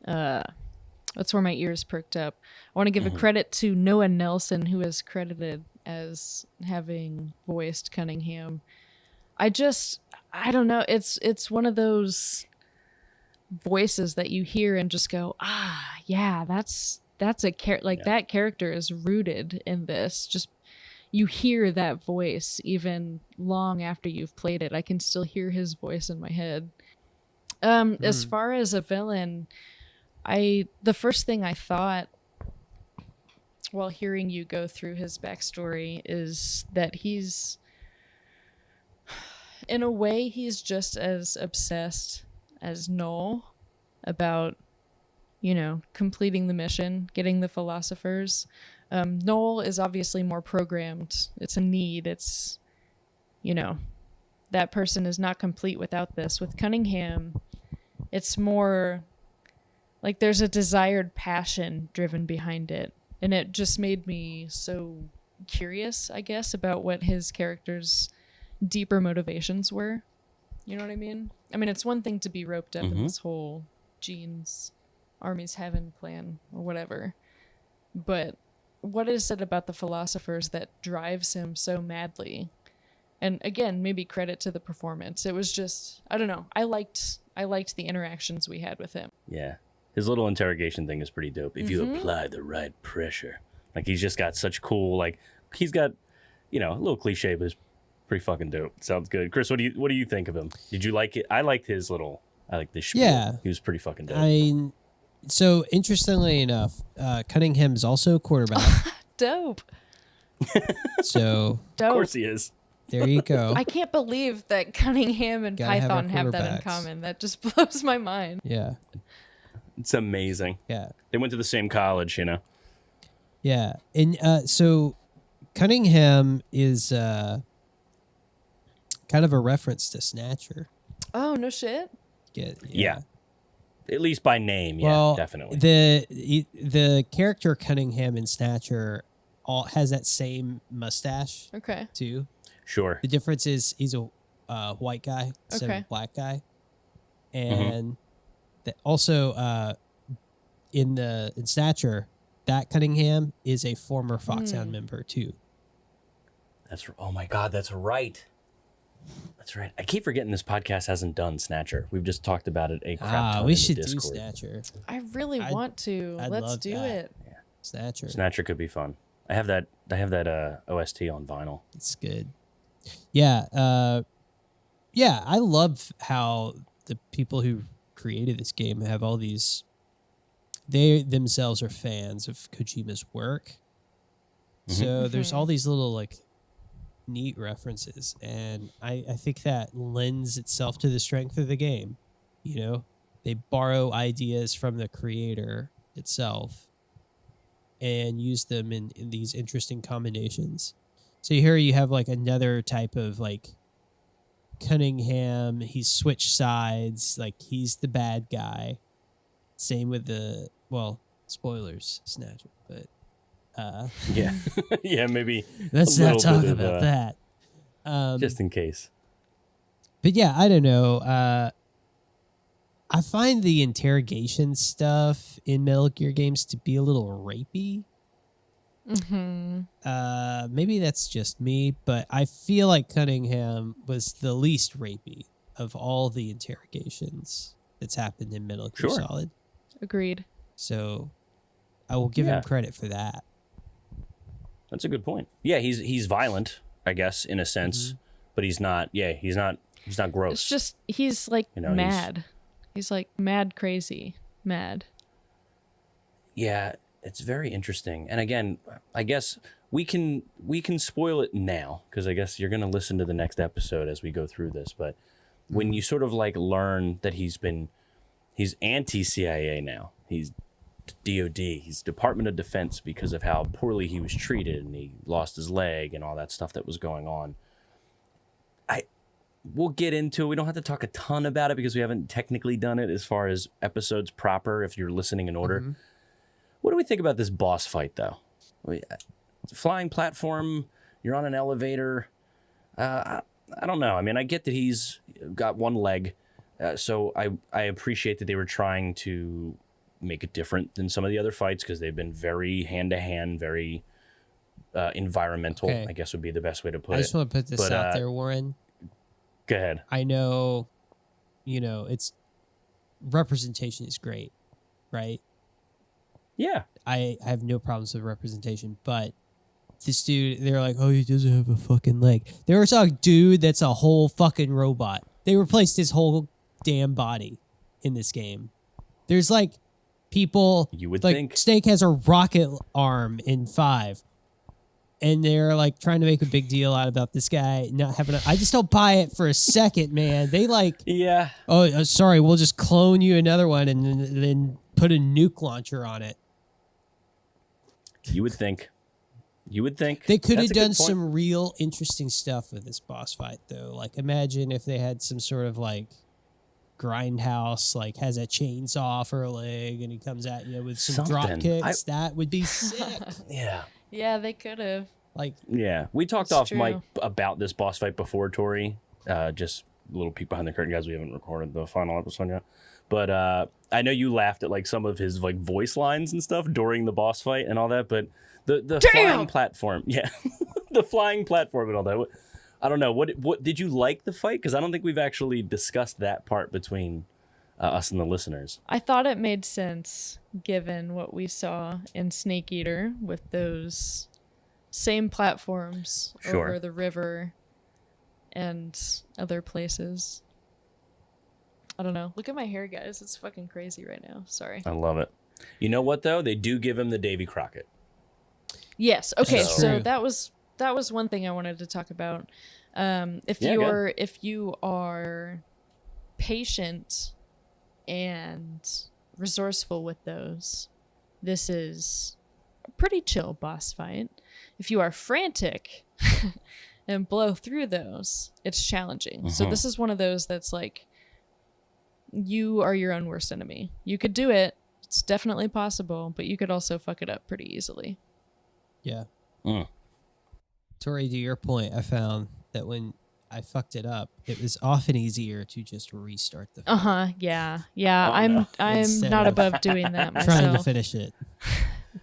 that's where my ears perked up. I want to give a credit to Noah Nelson, who is credited as having voiced Cunningham. I don't know. It's one of those voices that you hear and just go, ah, yeah, that's that character is rooted in this. Just you hear that voice even long after you've played it. I can still hear his voice in my head. As far as a villain, the first thing I thought while hearing you go through his backstory is that he's, in a way, he's just as obsessed as Noel about, completing the mission, getting the philosophers. Noel is obviously more programmed. It's a need. It's, that person is not complete without this. With Cunningham, it's more like there's a desired passion driven behind it. And it just made me so curious, I guess, about what his character's deeper motivations were. You know what I mean? I mean, it's one thing to be roped up in this whole Gene's Army's Heaven plan or whatever. But what is it about the philosophers that drives him so madly? And again, maybe credit to the performance. It was just, I don't know. I liked the interactions we had with him. Yeah. His little interrogation thing is pretty dope. If you apply the right pressure. Like, he's just got such cool, like, he's got, a little cliche, but it's pretty fucking dope. Sounds good. Chris, what do you think of him? Did you like it? I liked this spiel. Yeah. He was pretty fucking dope. So, interestingly enough, Cunningham's also a quarterback. Dope. So, Dope. Of course he is. There you go. I can't believe that Cunningham and Gotta Python have that in quarterbacks. common. That just blows my mind. Yeah. It's amazing. Yeah. They went to the same college, Yeah. And so Cunningham is kind of a reference to Snatcher. Oh, no shit. Yeah. At least by name, Well, definitely. The character Cunningham in Snatcher has that same mustache Okay. too. Sure. The difference is he's a white guy instead of Okay. a black guy, and also in Snatcher, that Cunningham is a former Foxhound member too. Oh my God, that's right. That's right. I keep forgetting this podcast hasn't done Snatcher. We've just talked about it a crap ton We in should the do Discord. Snatcher. I really want to. I'd Let's love do that. it. Snatcher. Snatcher could be fun. I have that OST on vinyl. It's good. Yeah. I love how the people who created this game have all these. They themselves are fans of Kojima's work, so there's all these little like neat references, and I think that lends itself to the strength of the game. They borrow ideas from the creator itself and use them in these interesting combinations. So here you have like another type of like Cunningham. He's switched sides. Like he's the bad guy. Same with spoilers, Snatcher. But Yeah. Yeah, maybe. let's a not little talk bit of, about that. just in case. But yeah, I don't know. I find the interrogation stuff in Metal Gear games to be a little rapey. Maybe that's just me, but I feel like Cunningham was the least rapey of all the interrogations that's happened in Metal Gear Sure. Solid. Agreed. So I will give him credit for that. That's a good point. Yeah, he's violent, I guess, in a sense, but he's not. Yeah, he's not gross. It's just he's like mad. He's like mad crazy. Mad. Yeah, it's very interesting. And again, I guess we can spoil it now because I guess you're going to listen to the next episode as we go through this. But when you sort of like learn that he's anti-CIA now, he's DOD, he's Department of Defense because of how poorly he was treated and he lost his leg and all that stuff that was going on. We'll get into it. We don't have to talk a ton about it because we haven't technically done it as far as episodes proper if you're listening in order. What do we think about this boss fight, though? Flying platform, you're on an elevator. I don't know. I mean, I get that he's got one leg, so I appreciate that they were trying to make it different than some of the other fights because they've been very hand-to-hand, very environmental, Okay. I guess would be the best way to put it. I just want to put this out there, Warren. Go ahead. I know, it's representation is great, right? Yeah. I have no problems with representation, but this dude, they're like, oh, he doesn't have a fucking leg. There was a dude that's a whole fucking robot. They replaced his whole damn body in this game. There's like people, You would like think. Snake has a rocket arm in 5. And they're like trying to make a big deal out about this guy not having I just don't buy it for a second, man. They like, Yeah. oh, sorry, we'll just clone you another one and then put a nuke launcher on it. You would think. You would think. They could That's have a good done point. some real interesting stuff with this boss fight, though. Like, imagine if they had some sort of like grindhouse, like has a chainsaw for a leg, and he comes at you with some drop Something. kicks. That would be sick. Yeah. Yeah, they could have. Like, Yeah. We talked That's off true. mic about this boss fight before, Tori. Just a little peek behind the curtain, guys. We haven't recorded the final episode yet. But I know you laughed at like some of his like voice lines and stuff during the boss fight and all that, but the flying platform, yeah, the flying platform and all that. I don't know. What did you like the fight? Because I don't think we've actually discussed that part between us and the listeners. I thought it made sense given what we saw in Snake Eater with those same platforms Sure. over the river and other places. I don't know. Look at my hair, guys. It's fucking crazy right now. Sorry. I love it. You know what though? They do give him the Davy Crockett. Yes. Okay. That's So true. that was one thing I wanted to talk about. If Yeah, if you are patient and resourceful with those, this is a pretty chill boss fight. If you are frantic and blow through those, it's challenging. So this is one of those that's like, you are your own worst enemy. You could do it. It's definitely possible, but you could also fuck it up pretty easily. yeah. Mm. Tori, to your point, I found that when I fucked it up, it was often easier to just restart the fight. Yeah. Oh, I'm no. I'm not above doing that myself. Trying to finish it.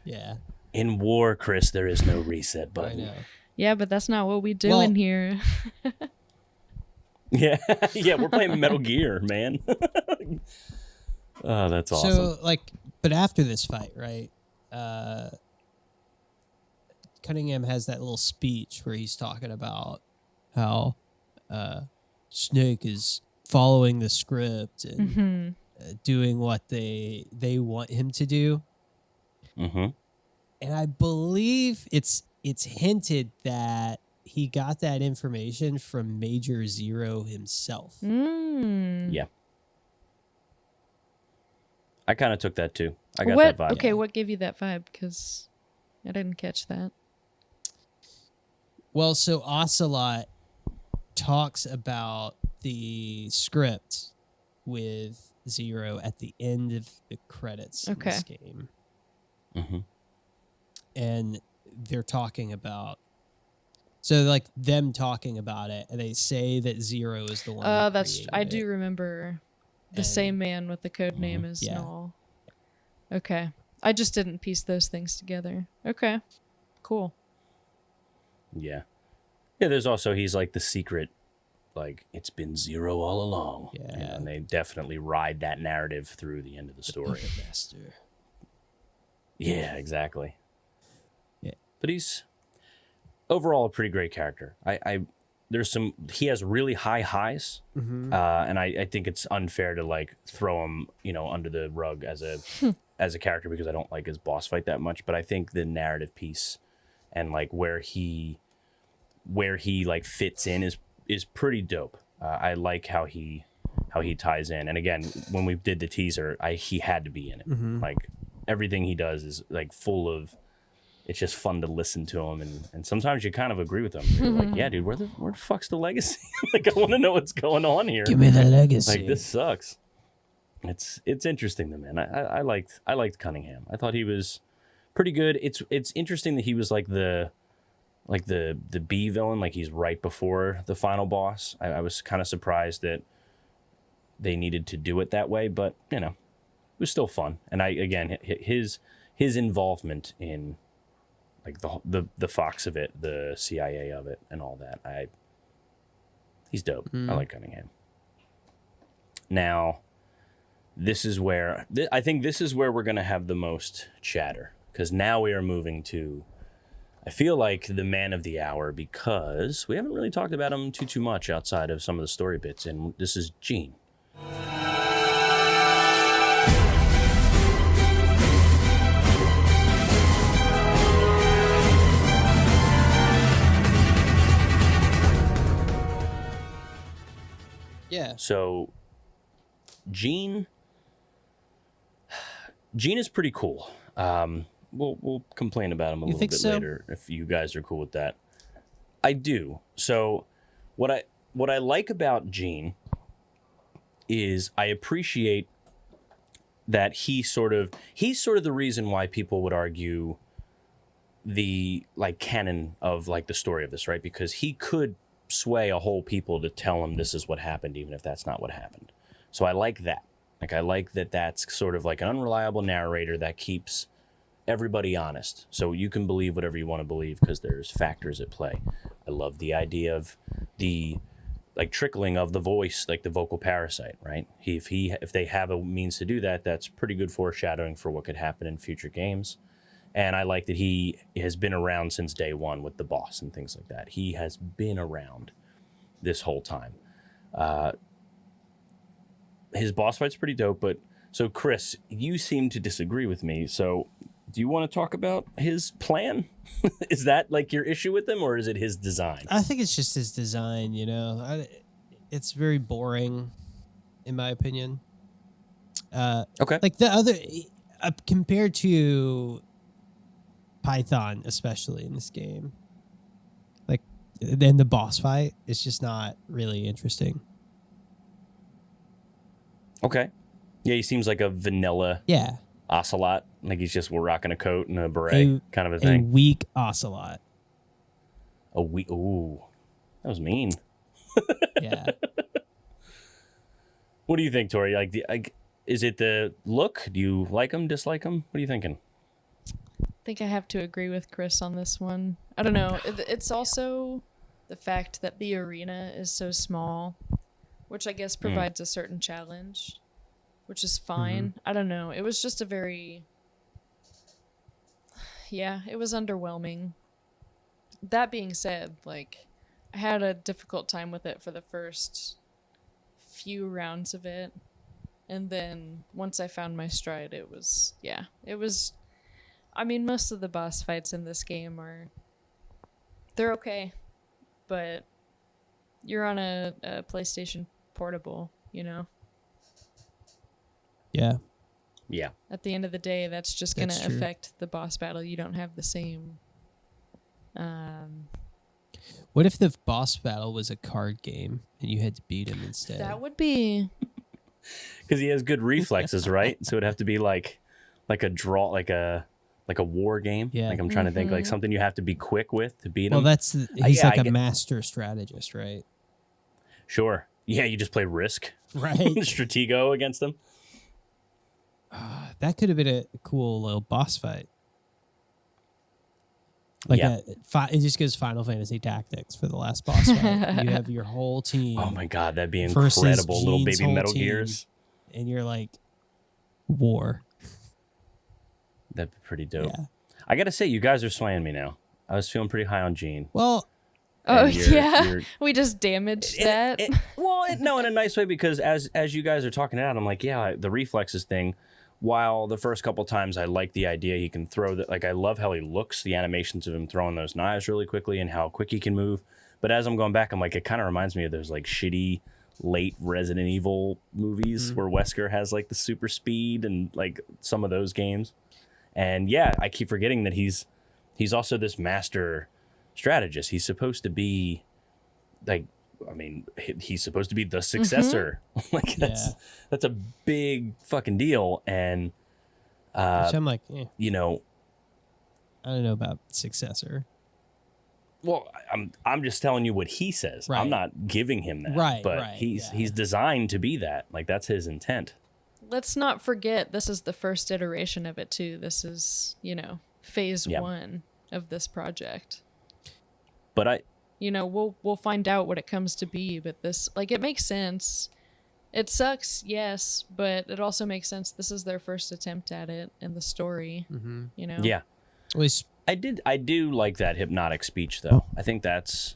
Yeah, In war, Chris, there is no reset I button. know. Yeah, but that's not what we do Well- in here. Yeah, yeah, we're playing Metal Gear, man. Oh, that's awesome. So, like, but after this fight, right? Cunningham has that little speech where he's talking about how Snake is following the script and doing what they want him to do. Mm-hmm. And I believe it's hinted that he got that information from Major Zero himself. Yeah. I kind of took that too. I got What? that vibe. Okay, what gave you that vibe? Because I didn't catch that. Well, so Ocelot talks about the script with Zero at the end of the credits in this game. Mm-hmm. And they're talking about, so like them talking about it, and they say that Zero is the one. Who That's created I it. do remember the And- same man with the code name as Yeah. Null. Okay, I just didn't piece those things together. Okay, cool. Yeah. Yeah, there's also, he's like the secret, like, it's been Zero all along. Yeah. You know, and they definitely ride that narrative through the end of the story. Master. Yeah, exactly. Yeah. But he's overall a pretty great character. He has really high highs. Mm-hmm. And I think it's unfair to like throw him, under the rug as a character because I don't like his boss fight that much. But I think the narrative piece and like where he like fits in is pretty dope. I like how he ties in. And again, when we did the teaser, he had to be in it. Mm-hmm. Like everything he does is like full of. It's just fun to listen to him, and sometimes you kind of agree with him. You're like, yeah, dude, where the fuck's the legacy? Like, I want to know what's going on here. Give me the legacy. Like, this sucks. It's interesting though, man. I liked Cunningham. I thought he was pretty good. It's interesting that he was like the B villain, like he's right before the final boss. I was kind of surprised that they needed to do it that way, but it was still fun. And his involvement in like the Fox of it, the CIA of it, and all that. He's dope. I like Cunningham. Now, this is where I think this is where we're going to have the most chatter, because now we are moving to, I feel like, the man of the hour, because we haven't really talked about him too much outside of some of the story bits, and this is Gene. Yeah. So Gene is pretty cool. We'll complain about him a little bit later if you guys are cool with that. I do. So what I like about Gene is I appreciate that he's sort of the reason why people would argue the like canon of like the story of this, right? Because he could sway a whole people to tell him this is what happened, even if that's not what happened. So I like that. Like, I like that that's sort of like an unreliable narrator that keeps everybody honest. So you can believe whatever you want to believe because there's factors at play. I love the idea of the like trickling of the voice, like the vocal parasite, right? If they have a means to do that, that's pretty good foreshadowing for what could happen in future games. And I like that he has been around since day one with the boss and things like that. He has been around this whole time. His boss fight's pretty dope, but so Chris, you seem to disagree with me. So do you want to talk about his plan? Is that like your issue with him, or is it his design? I think it's just his design, you know. It's very boring, in my opinion. Okay. Like the other, compared to Python, especially in this game, like then the boss fight is just not really interesting. Okay. Yeah, he seems like a vanilla ocelot. Like he's just rocking a coat and a beret, kind of a thing. A weak ocelot. Ooh, that was mean. Yeah. What do you think, Tori? Is it the look? Do you like him, dislike him? What are you thinking? I think I have to agree with Chris on this one. I don't know. It's also the fact that the arena is so small, which I guess provides a certain challenge, which is fine. I don't know. It was just a very... Yeah, it was underwhelming. That being said, like, I had a difficult time with it for the first few rounds of it. And then once I found my stride, it was... I mean, most of the boss fights in this game they're okay. But you're on a PlayStation Portable, you know? Yeah. Yeah. At the end of the day, that's just going to affect the boss battle. You don't have the same... What if the boss battle was a card game and you had to beat him instead? That would be... Because he has good reflexes, right? So it'd have to be like a draw, like a war game. Yeah. Like I'm trying to think like something you have to be quick with to beat him. Well, he's like a master strategist, right? Sure. Yeah, you just play Risk. Right. Stratego against them. That could have been a cool little boss fight. Like it just goes Final Fantasy Tactics for the last boss fight. You have your whole team. Oh my god, that'd be incredible. Little baby Metal Gears. And you're like, war. That'd be pretty dope. Yeah. I gotta say, you guys are swaying me now. I was feeling pretty high on Gene. Well, we just damaged that. No, in a nice way, because as you guys are talking it out, I'm like, yeah, the reflexes thing. While the first couple times I like the idea he can throw that, like I love how he looks, the animations of him throwing those knives really quickly and how quick he can move. But as I'm going back, I'm like, it kind of reminds me of those like shitty late Resident Evil movies where Wesker has like the super speed and like some of those games. And yeah, I keep forgetting that he's also this master strategist. He's supposed to be like, I mean, he's supposed to be the successor. Like that's a big fucking deal. And which I'm like, you know, I don't know about successor. Well, I'm just telling you what he says. Right. I'm not giving him that. Right. But right, he's designed to be that. Like that's his intent. Let's not forget this is the first iteration of it too. This is, phase 1 of this project. But you know, we'll find out what it comes to be, but this, like, it makes sense. It sucks, yes, but it also makes sense. This is their first attempt at it in the story, you know? Yeah. At least I do like that hypnotic speech, though. I think that's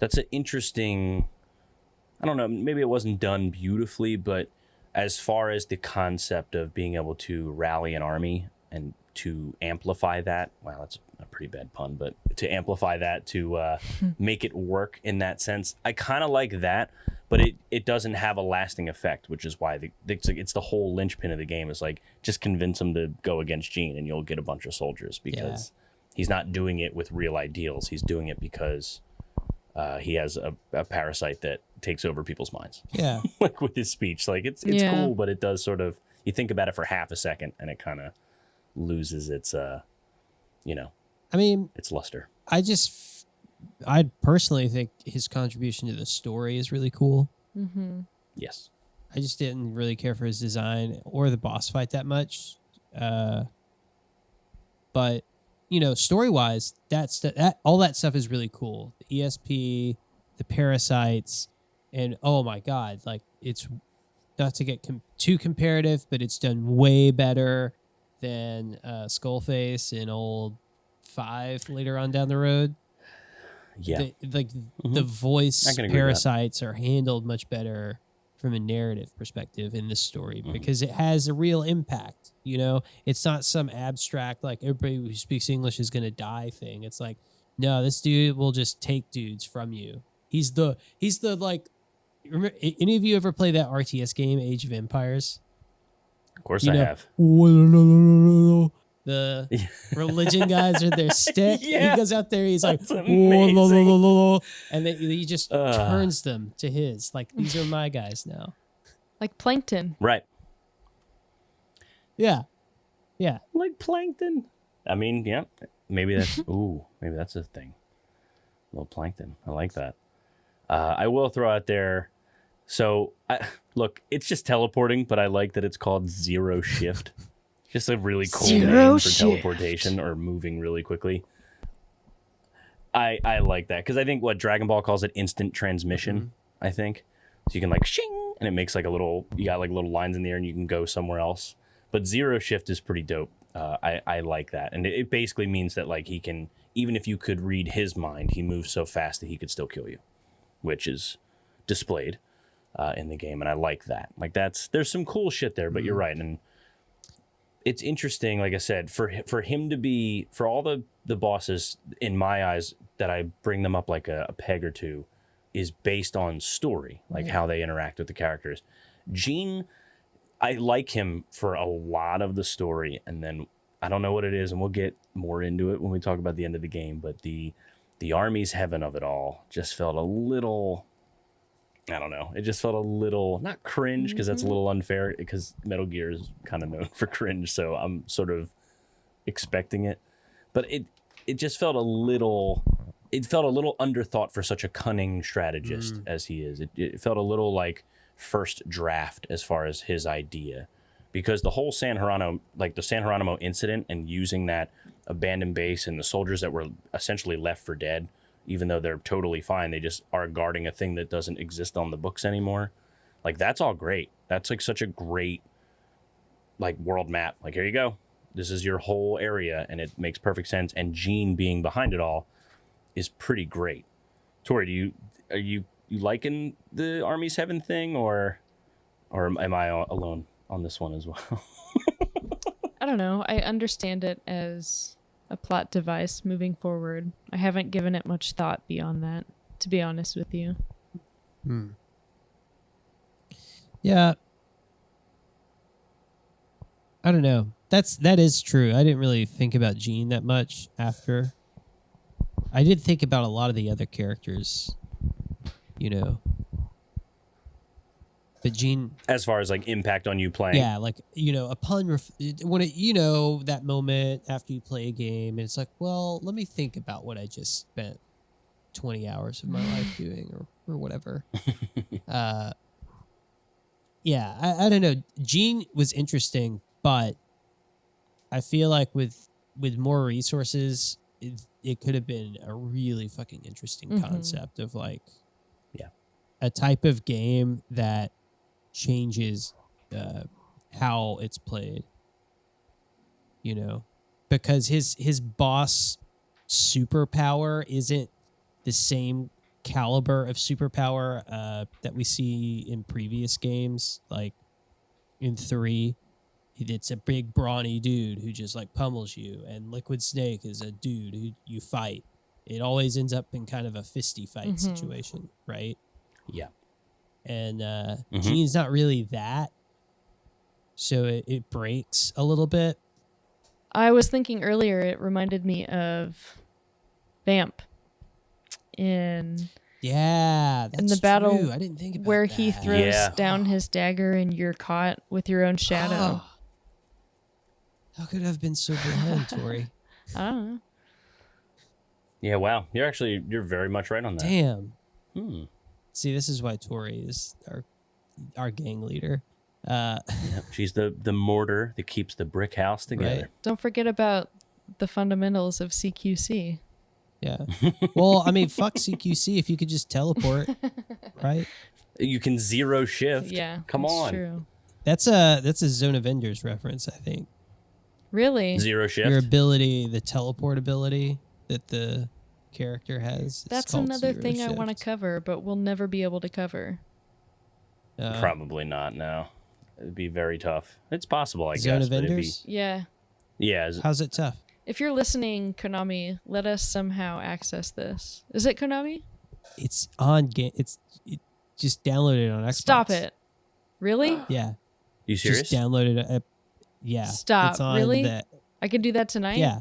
an interesting, I don't know, maybe it wasn't done beautifully, but as far as the concept of being able to rally an army and to amplify that, wow, that's a pretty bad pun, but to amplify that, to make it work in that sense, I kind of like that, but it doesn't have a lasting effect, which is why it's the whole linchpin of the game is like, just convince him to go against Gene and you'll get a bunch of soldiers, because he's not doing it with real ideals. He's doing it because he has a parasite that takes over people's minds. Yeah. Like with his speech, like it's cool, but it does sort of, you think about it for half a second and it kind of loses its, I mean, its luster. I personally think his contribution to the story is really cool. Mm-hmm. Yes. I just didn't really care for his design or the boss fight that much. But you know, story-wise, that all that stuff is really cool. The ESP, the parasites, and oh my god, like, it's not to get too comparative, but it's done way better than Skullface in old 5 later on down the road. Yeah. The voice I can agree with parasites are handled much better from a narrative perspective in this story, because it has a real impact. You know, it's not some abstract, like, everybody who speaks English is going to die thing. It's like, no, this dude will just take dudes from you. He's the like, remember, any of you ever play that RTS game, Age of Empires? Of course I have. The religion guys with their stick. Yeah. He goes out there, he's like, That's amazing. and then he just turns them to his. Like, these are my guys now. Like Plankton. Right. Yeah. Yeah. Like plankton. I mean, yeah, maybe that's maybe that's a thing. Little plankton. I like that. I will throw out there. So, look, it's just teleporting, but I like that it's called Zero Shift. Just a really cool name for teleportation or moving really quickly. I like that because I think Dragon Ball calls it instant transmission. I think so you can like shing and it makes like you got like little lines in the air and you can go somewhere else. But Zero Shift is pretty dope. I like that, and it basically means that like he can, even if you could read his mind, he moves so fast that he could still kill you, which is displayed in the game, and I like that. Like there's some cool shit there, but you're right, and it's interesting. Like I said, for him to be, for all the bosses in my eyes that I bring them up like a peg or two, is based on story, like how they interact with the characters. Gene, I like him for a lot of the story, and then I don't know what it is, and we'll get more into it when we talk about the end of the game, but the army's heaven of it all just felt a little, I don't know, it just felt a little, not cringe, because that's a little unfair, because Metal Gear is kind of known for cringe, so I'm sort of expecting it, but it just felt a little underthought for such a cunning strategist as he is. It felt a little like first draft as far as his idea, because the whole San Geronimo incident and using that abandoned base and the soldiers that were essentially left for dead, even though they're totally fine, they just are guarding a thing that doesn't exist on the books anymore. Like, that's all great. That's like such a great like world map. Like, here you go. This is your whole area, and it makes perfect sense. And Gene being behind it all is pretty great. Tori, are you liking the Army's Heaven thing, or am I alone on this one as well? I don't know. I understand it as a plot device moving forward. I haven't given it much thought beyond that, to be honest with you. Yeah. I don't know. That is true. I didn't really think about Gene that much after. I did think about a lot of the other characters, you know. But Gene, as far as like impact on you playing, yeah, like, you know, when it, you know, that moment after you play a game, and it's like, well, let me think about what I just spent 20 hours of my life doing, or whatever. Yeah, I don't know. Gene was interesting, but I feel like with more resources, it could have been a really fucking interesting concept of like Yeah. a type of game that changes how it's played. You know, because his boss superpower isn't the same caliber of superpower that we see in previous games, like in 3. It's a big brawny dude who just like pummels you, and Liquid Snake is a dude who you fight. It always ends up in kind of a fisty fight situation, right? Yeah. And Gene's not really that, so it breaks a little bit. I was thinking earlier, it reminded me of Vamp in that's the battle true. I didn't think about where that. he throws Yeah. down his dagger and you're caught with your own shadow. Oh. How could I have been so blind, Tori? I don't know. Yeah, wow. You're very much right on that. Damn. Hmm. See, this is why Tori is our gang leader. Yeah, she's the mortar that keeps the brick house together. Right. Don't forget about the fundamentals of CQC. Yeah. Well, I mean, fuck CQC if you could just teleport, right? You can zero shift. Yeah, Come that's on. true. That's a Zone of Enders reference, I think. Really? Zero shift. Your ability, the teleport ability that the character has. is That's called another Zero thing I want to Shift. cover, but we'll never be able to cover. Probably not, no. It'd be very tough. It's possible, I Zone guess. of But it'd be, Yeah. yeah. How's it tough? If you're listening, Konami, let us somehow access this. Is it Konami? It's on game. Just download it on Xbox. Stop it. Really? Yeah. You serious? Just download it. Yeah. Stop. It's on Really? the- I can do that tonight? yeah.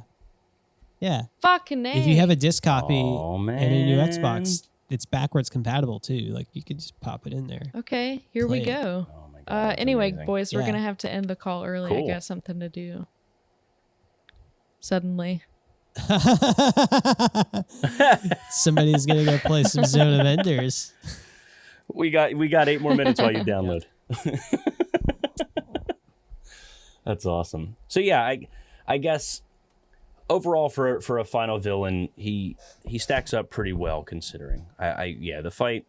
Yeah. Fucking A. If you have a disc copy Oh, and a new man. Xbox, it's backwards compatible too. Like you could just pop it in there. Okay, here we Play it. go. Oh my God. that's Anyway, amazing. boys, we're Yeah. going to have to end the call early. Cool. I got something to do. Suddenly. Somebody's gonna go play some Zone of Enders. We got 8 more minutes while you download. That's awesome. So yeah, I guess overall for a final villain, he stacks up pretty well considering. Yeah, the fight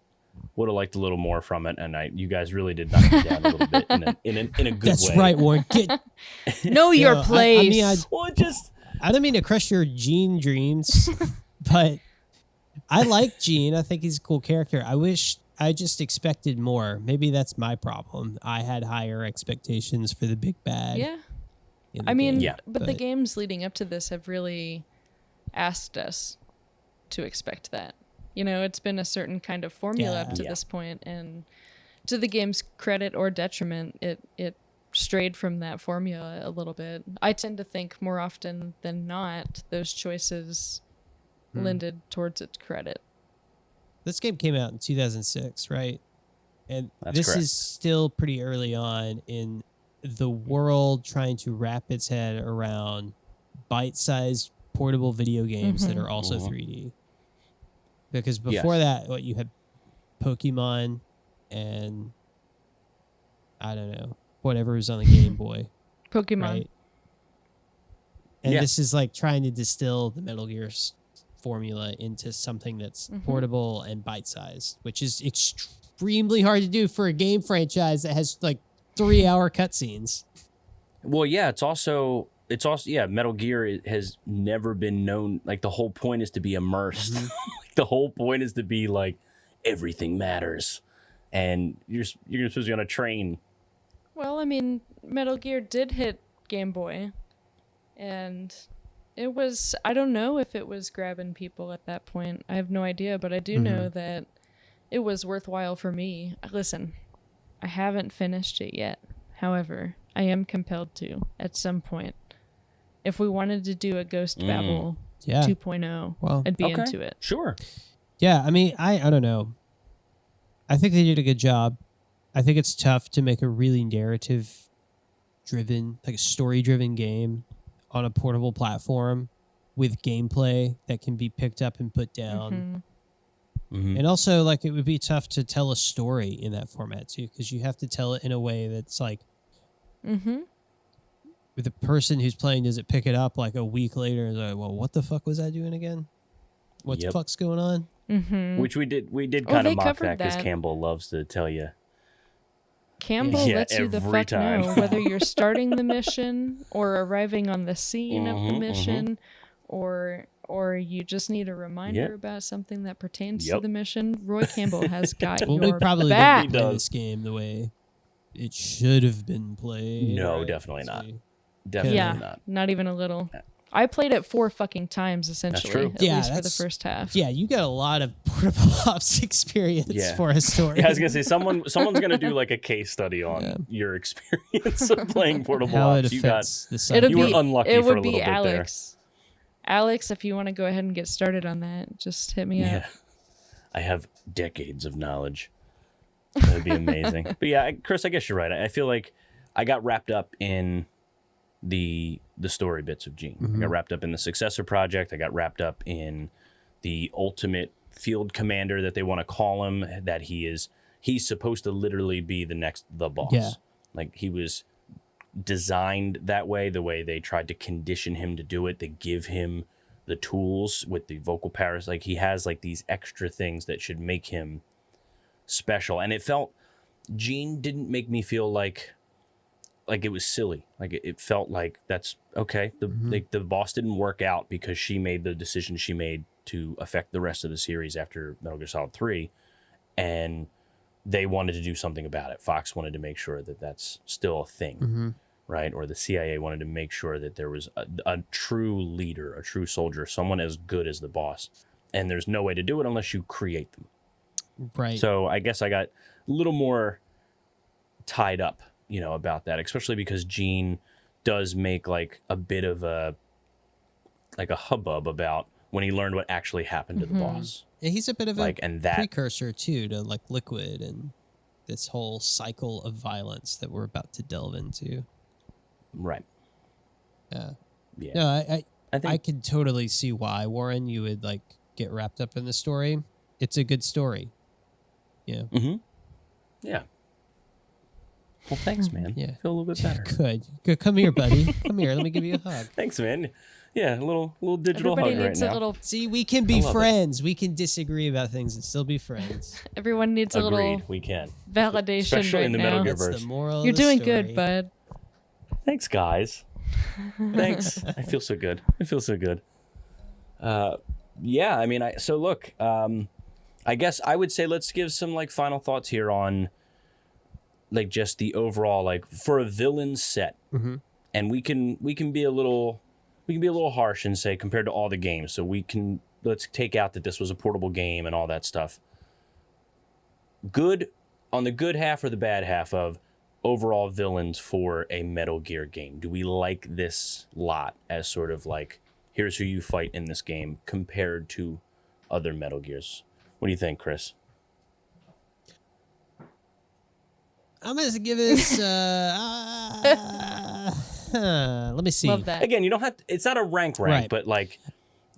would have liked a little more from it, and you guys really did knock me down a little bit in a good That's way. right, Warren. Know your Yo, place. Well, it just I don't mean to crush your Gene dreams, but I like Gene. I think he's a cool character. I just expected more. Maybe that's my problem. I had higher expectations for the big bad. Yeah. in the I mean, game, Yeah. but the games leading up to this have really asked us to expect that. You know, it's been a certain kind of formula up to Yeah. this point, and to the game's credit or detriment, it strayed from that formula a little bit. I tend to think more often than not those choices lended towards its credit. This game came out in 2006, right? And That's this correct. is still pretty early on in the world trying to wrap its head around bite-sized portable video games that are also 3D. Because before that, what you had Pokemon and I don't know, whatever was on the Game Boy, Pokemon. right? And Yeah. this is like trying to distill the Metal Gear formula into something that's portable and bite-sized, which is extremely hard to do for a game franchise that has like 3-hour cutscenes. Well, yeah, it's also yeah, Metal Gear has never been known, like the whole point is to be immersed. Like, the whole point is to be like everything matters, and you're supposed to be on a train. Well, I mean, Metal Gear did hit Game Boy, and it was, I don't know if it was grabbing people at that point. I have no idea, but I do know that it was worthwhile for me. Listen, I haven't finished it yet. However, I am compelled to at some point. If we wanted to do a Ghost Babel Yeah. 2.0, Well, I'd be Okay. into it. Sure. Yeah, I mean, I don't know. I think they did a good job. I think it's tough to make a really narrative-driven, like a story-driven game on a portable platform with gameplay that can be picked up and put down. Mhm. And also, like, it would be tough to tell a story in that format, too, because you have to tell it in a way that's, like, the person who's playing doesn't pick it up like a week later and like, well, what the fuck was I doing again? What the fuck's going on? Mm-hmm. Which we did kind of mock that covered because that. Campbell loves to tell you. Campbell Yeah, lets you the every fuck time. know whether you're starting the mission or arriving on the scene of the mission, or you just need a reminder about something that pertains to the mission. Roy Campbell has got Well, we your probably back. didn't play this game the way it should have been played. No, right? definitely So not. we- Definitely Not even a little. I played it 4 fucking times essentially, true. at least for the first half. Yeah, you got a lot of portable ops experience for a story. Yeah, I was gonna say someone's gonna do like a case study on your experience of playing portable How ops. it affects the site. You were unlucky It for would a little be bit Alex. Alex, if you want to go ahead and get started on that, just hit me up. Yeah, I have decades of knowledge. That'd be amazing. But yeah, Chris, I guess you're right. I feel like I got wrapped up in the story bits of Gene. I got wrapped up in the successor project. I got wrapped up in the ultimate field commander that they want to call him, that he's supposed to literally be the boss. Yeah. Like he was designed that way, the way they tried to condition him to do it. They give him the tools with the vocal powers. Like he has like these extra things that should make him special. And it felt, Gene didn't make me feel like it was silly. Like it felt like that's okay. The boss didn't work out because she made the decision she made to affect the rest of the series after Metal Gear Solid 3, and they wanted to do something about it. Fox wanted to make sure that that's still a thing, right? Or the CIA wanted to make sure that there was a true leader, a true soldier, someone as good as the boss. And there's no way to do it unless you create them. Right. So I guess I got a little more tied up, about that, especially because Gene does make like a bit of a hubbub about when he learned what actually happened to the boss. Yeah, he's a bit of Like, a and that precursor too to like Liquid and this whole cycle of violence that we're about to delve into. right. Yeah. Yeah. No, I think I could totally see why, Warren, you would like get wrapped up in the story. It's a good story. Yeah. Yeah. Well, thanks, man. Yeah. I feel a little bit better. Good. Come here, buddy. Come here. Let me give you a hug. Thanks, man. Yeah, a little digital Everybody hug right needs now. a little. See, we can be love it. friends. We can disagree about things and still be friends. Everyone needs a Agreed. little We can. validation Especially right in the now. Metal Gear That's verse. the moral of You're the doing story. good, bud. Thanks, guys. Thanks. I feel so good. Yeah, I mean, I guess I would say let's give some like final thoughts here on like just the overall, like for a villain set. And we can be a little harsh and say compared to all the games. So let's take out that this was a portable game and all that stuff. Good on the good half or the bad half of overall villains for a Metal Gear game. Do we like this lot as sort of like, here's who you fight in this game compared to other Metal Gears? What do you think, Chris? I'm going to give this... let me see. Love that. Again, you don't have to, it's not a rank, Right. but like,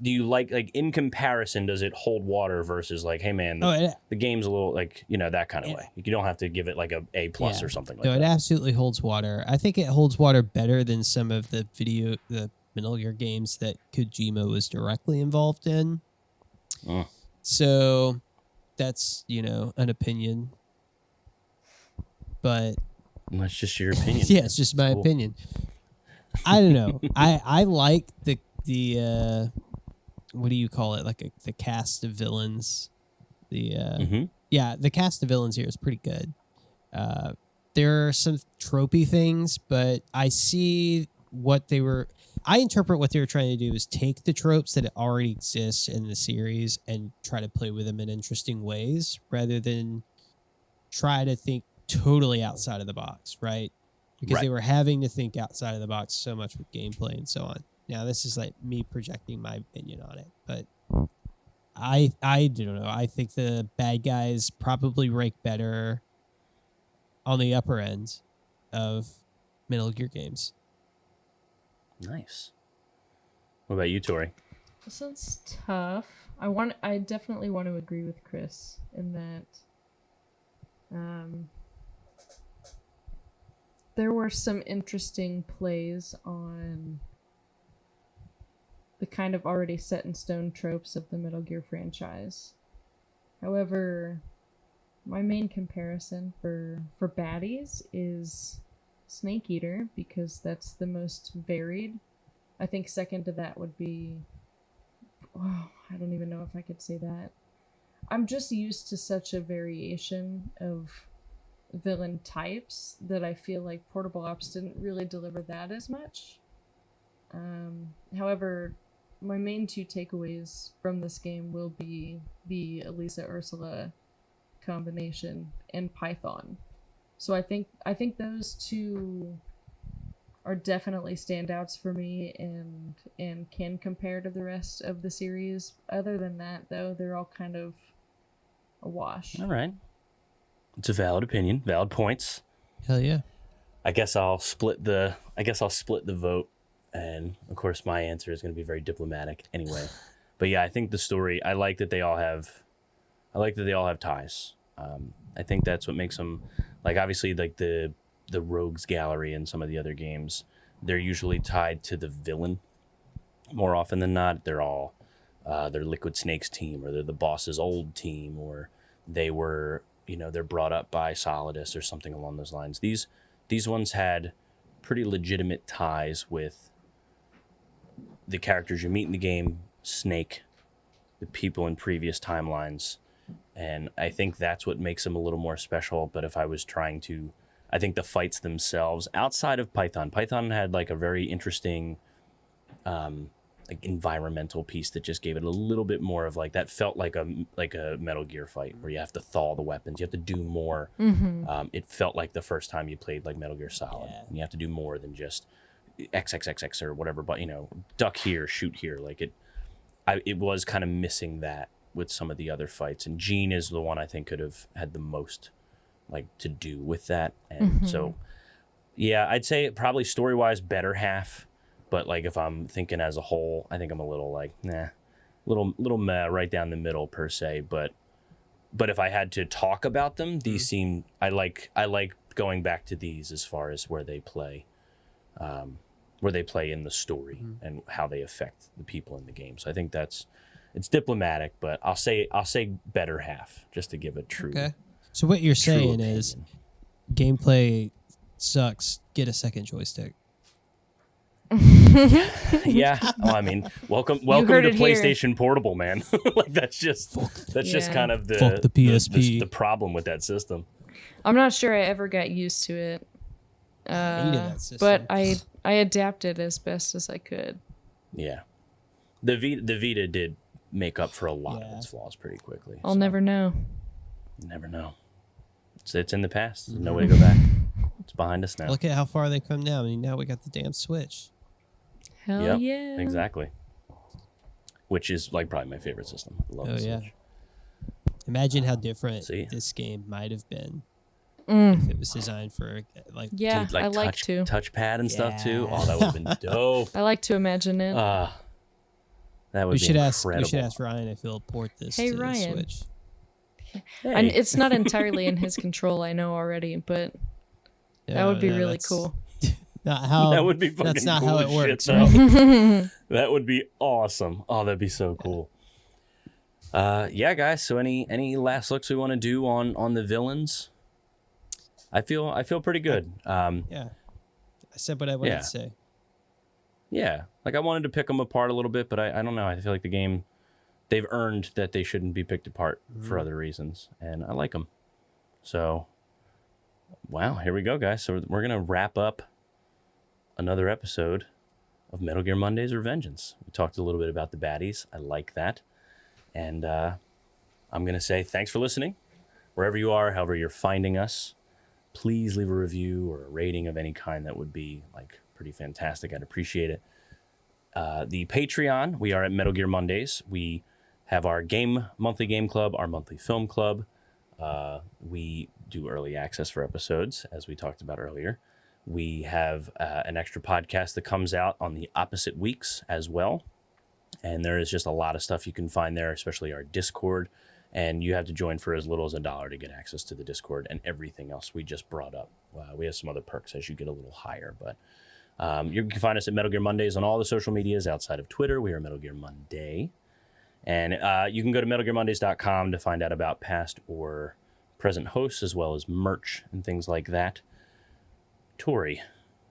do you like in comparison, does it hold water versus like, hey man, the game's a little like, that kind of way. You don't have to give it like a A+ or something like No, that. it absolutely holds water. I think it holds water better than some of the Metal Gear games that Kojima was directly involved in. So that's, an opinion. But That's just your opinion. yeah, it's just my opinion. I don't know. I like the what do you call it? Like the cast of villains. The the cast of villains here is pretty good. There are some tropey things, but I see I interpret what they were trying to do is take the tropes that already exist in the series and try to play with them in interesting ways rather than try to think totally outside of the box, right? Because they were having to think outside of the box so much with gameplay and so on. Now, this is like me projecting my opinion on it, but I don't know. I think the bad guys probably rank better on the upper end of Metal Gear games. Nice. What about you, Tori? This one's tough. I definitely want to agree with Chris in that there were some interesting plays on the kind of already set in stone tropes of the Metal Gear franchise. However, my main comparison for baddies is Snake Eater, because that's the most varied. I think second to that would be... Oh, I don't even know if I could say that. I'm just used to such a variation of villain types that I feel like Portable Ops didn't really deliver that as much. However, my main two takeaways from this game will be the Elisa Ursula combination and Python. So I think those two are definitely standouts for me and can compare to the rest of the series. Other than that, though, they're all kind of a wash. All right. It's a valid opinion, valid points. Hell yeah. I guess I'll split the vote, and of course my answer is going to be very diplomatic anyway. But yeah, I think the story, I like that they all have ties. I think that's what makes them, like, obviously, like the rogues gallery and some of the other games, they're usually tied to the villain more often than not. They're all they're Liquid Snake's team, or they're the boss's old team, or they were, they're brought up by Solidus or something along those lines. These ones had pretty legitimate ties with the characters you meet in the game, Snake, the people in previous timelines, and I think that's what makes them a little more special. But if I was trying to, I think the fights themselves, outside of Python had like a very interesting like environmental piece that just gave it a little bit more of like, that felt like a Metal Gear fight where you have to thaw the weapons, you have to do more. It felt like the first time you played like Metal Gear Solid, and you have to do more than just XXXX or whatever, but duck here, shoot here. Like it was kind of missing that with some of the other fights, and Gene is the one I think could have had the most like to do with that. And so yeah, I'd say probably story-wise better half, but like if I'm thinking as a whole, I think I'm a little like little meh, right down the middle per se. But if I had to talk about them, these seem, I like going back to these as far as where they play in the story and how they affect the people in the game. So I think it's diplomatic, but I'll say better half just to give a true. Okay. So what you're saying opinion. is gameplay sucks. Get a second joystick. Yeah. Well, I mean, welcome to PlayStation Portable, man. Like that's just kind of Fuck the PSP. The problem with that system. I'm not sure I ever got used to it. Hated that system. But I adapted as best as I could. Yeah. The Vita did make up for a lot of its flaws pretty quickly. I'll never know. Never know. It's in the past. There's no way to go back. It's behind us now. Look at how far they come now. I mean, now we got the damn Switch. Hell yeah. Exactly. Which is like probably my favorite system. I love the Switch. Imagine how different this game might have been Mm. if it was designed for like Yeah, Dude, I like to. touchpad and stuff too. Oh, that would have been dope. I like to imagine it. That would we be should incredible. ask Ryan if he'll port this Hey, to Ryan. the Switch. And it's not entirely in his control, I know already, but that would be really cool. Not how That would be fucking That's not cool how as it shit, works, though. right? That would be awesome. Oh, that'd be so cool. Yeah, guys. So any last looks we want to do on the villains? I feel pretty good. Yeah. I said what I wanted to say. Yeah, like I wanted to pick them apart a little bit, but I don't know. I feel like the game, they've earned that they shouldn't be picked apart for other reasons, and I like them. So, wow, here we go, guys. So we're gonna wrap up another episode of Metal Gear Mondays Revengeance. We talked a little bit about the baddies. I like that, and I'm gonna say thanks for listening, wherever you are, however you're finding us. Please leave a review or a rating of any kind. That would be like pretty fantastic. I'd appreciate it. The Patreon, we are at Metal Gear Mondays. We have our monthly game club, our monthly film club. We do early access for episodes, as we talked about earlier. We have an extra podcast that comes out on the opposite weeks as well. And there is just a lot of stuff you can find there, especially our Discord And you have to join for as little as $1 to get access to the Discord and everything else we just brought up. We have some other perks as you get a little higher. But you can find us at Metal Gear Mondays on all the social medias outside of Twitter. We are Metal Gear Monday. And you can go to MetalGearMondays.com to find out about past or present hosts, as well as merch and things like that. Tori,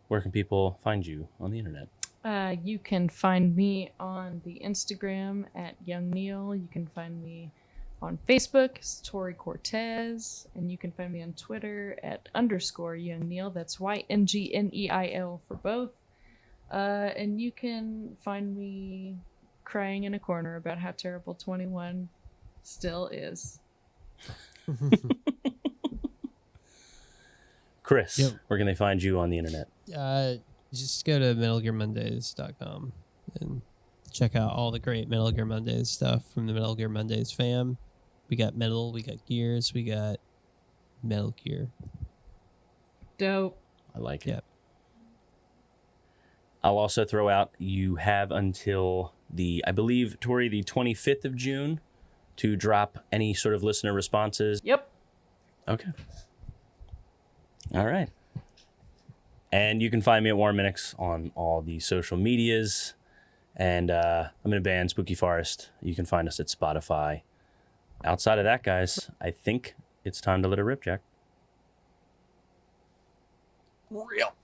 where can people find you on the internet? You can find me on the Instagram at Young Neil. You can find me on Facebook as Tori Cortez, and you can find me on Twitter at _Young Neil. That's YNGNEIL for both. And you can find me crying in a corner about how terrible 21 still is. Chris, Yep. where can they find you on the internet? Just go to MetalGearMondays.com and check out all the great Metal Gear Mondays stuff from the Metal Gear Mondays fam. We got metal, we got gears, we got Metal Gear. Dope. I like it. Yep. I'll also throw out, you have until I believe, Tori, the 25th of June to drop any sort of listener responses. Yep. Okay. All right. And you can find me at Warren Minix on all the social medias. And I'm in a band, Spooky Forest. You can find us at Spotify. Outside of that, guys, I think it's time to let it rip, Jack. Real.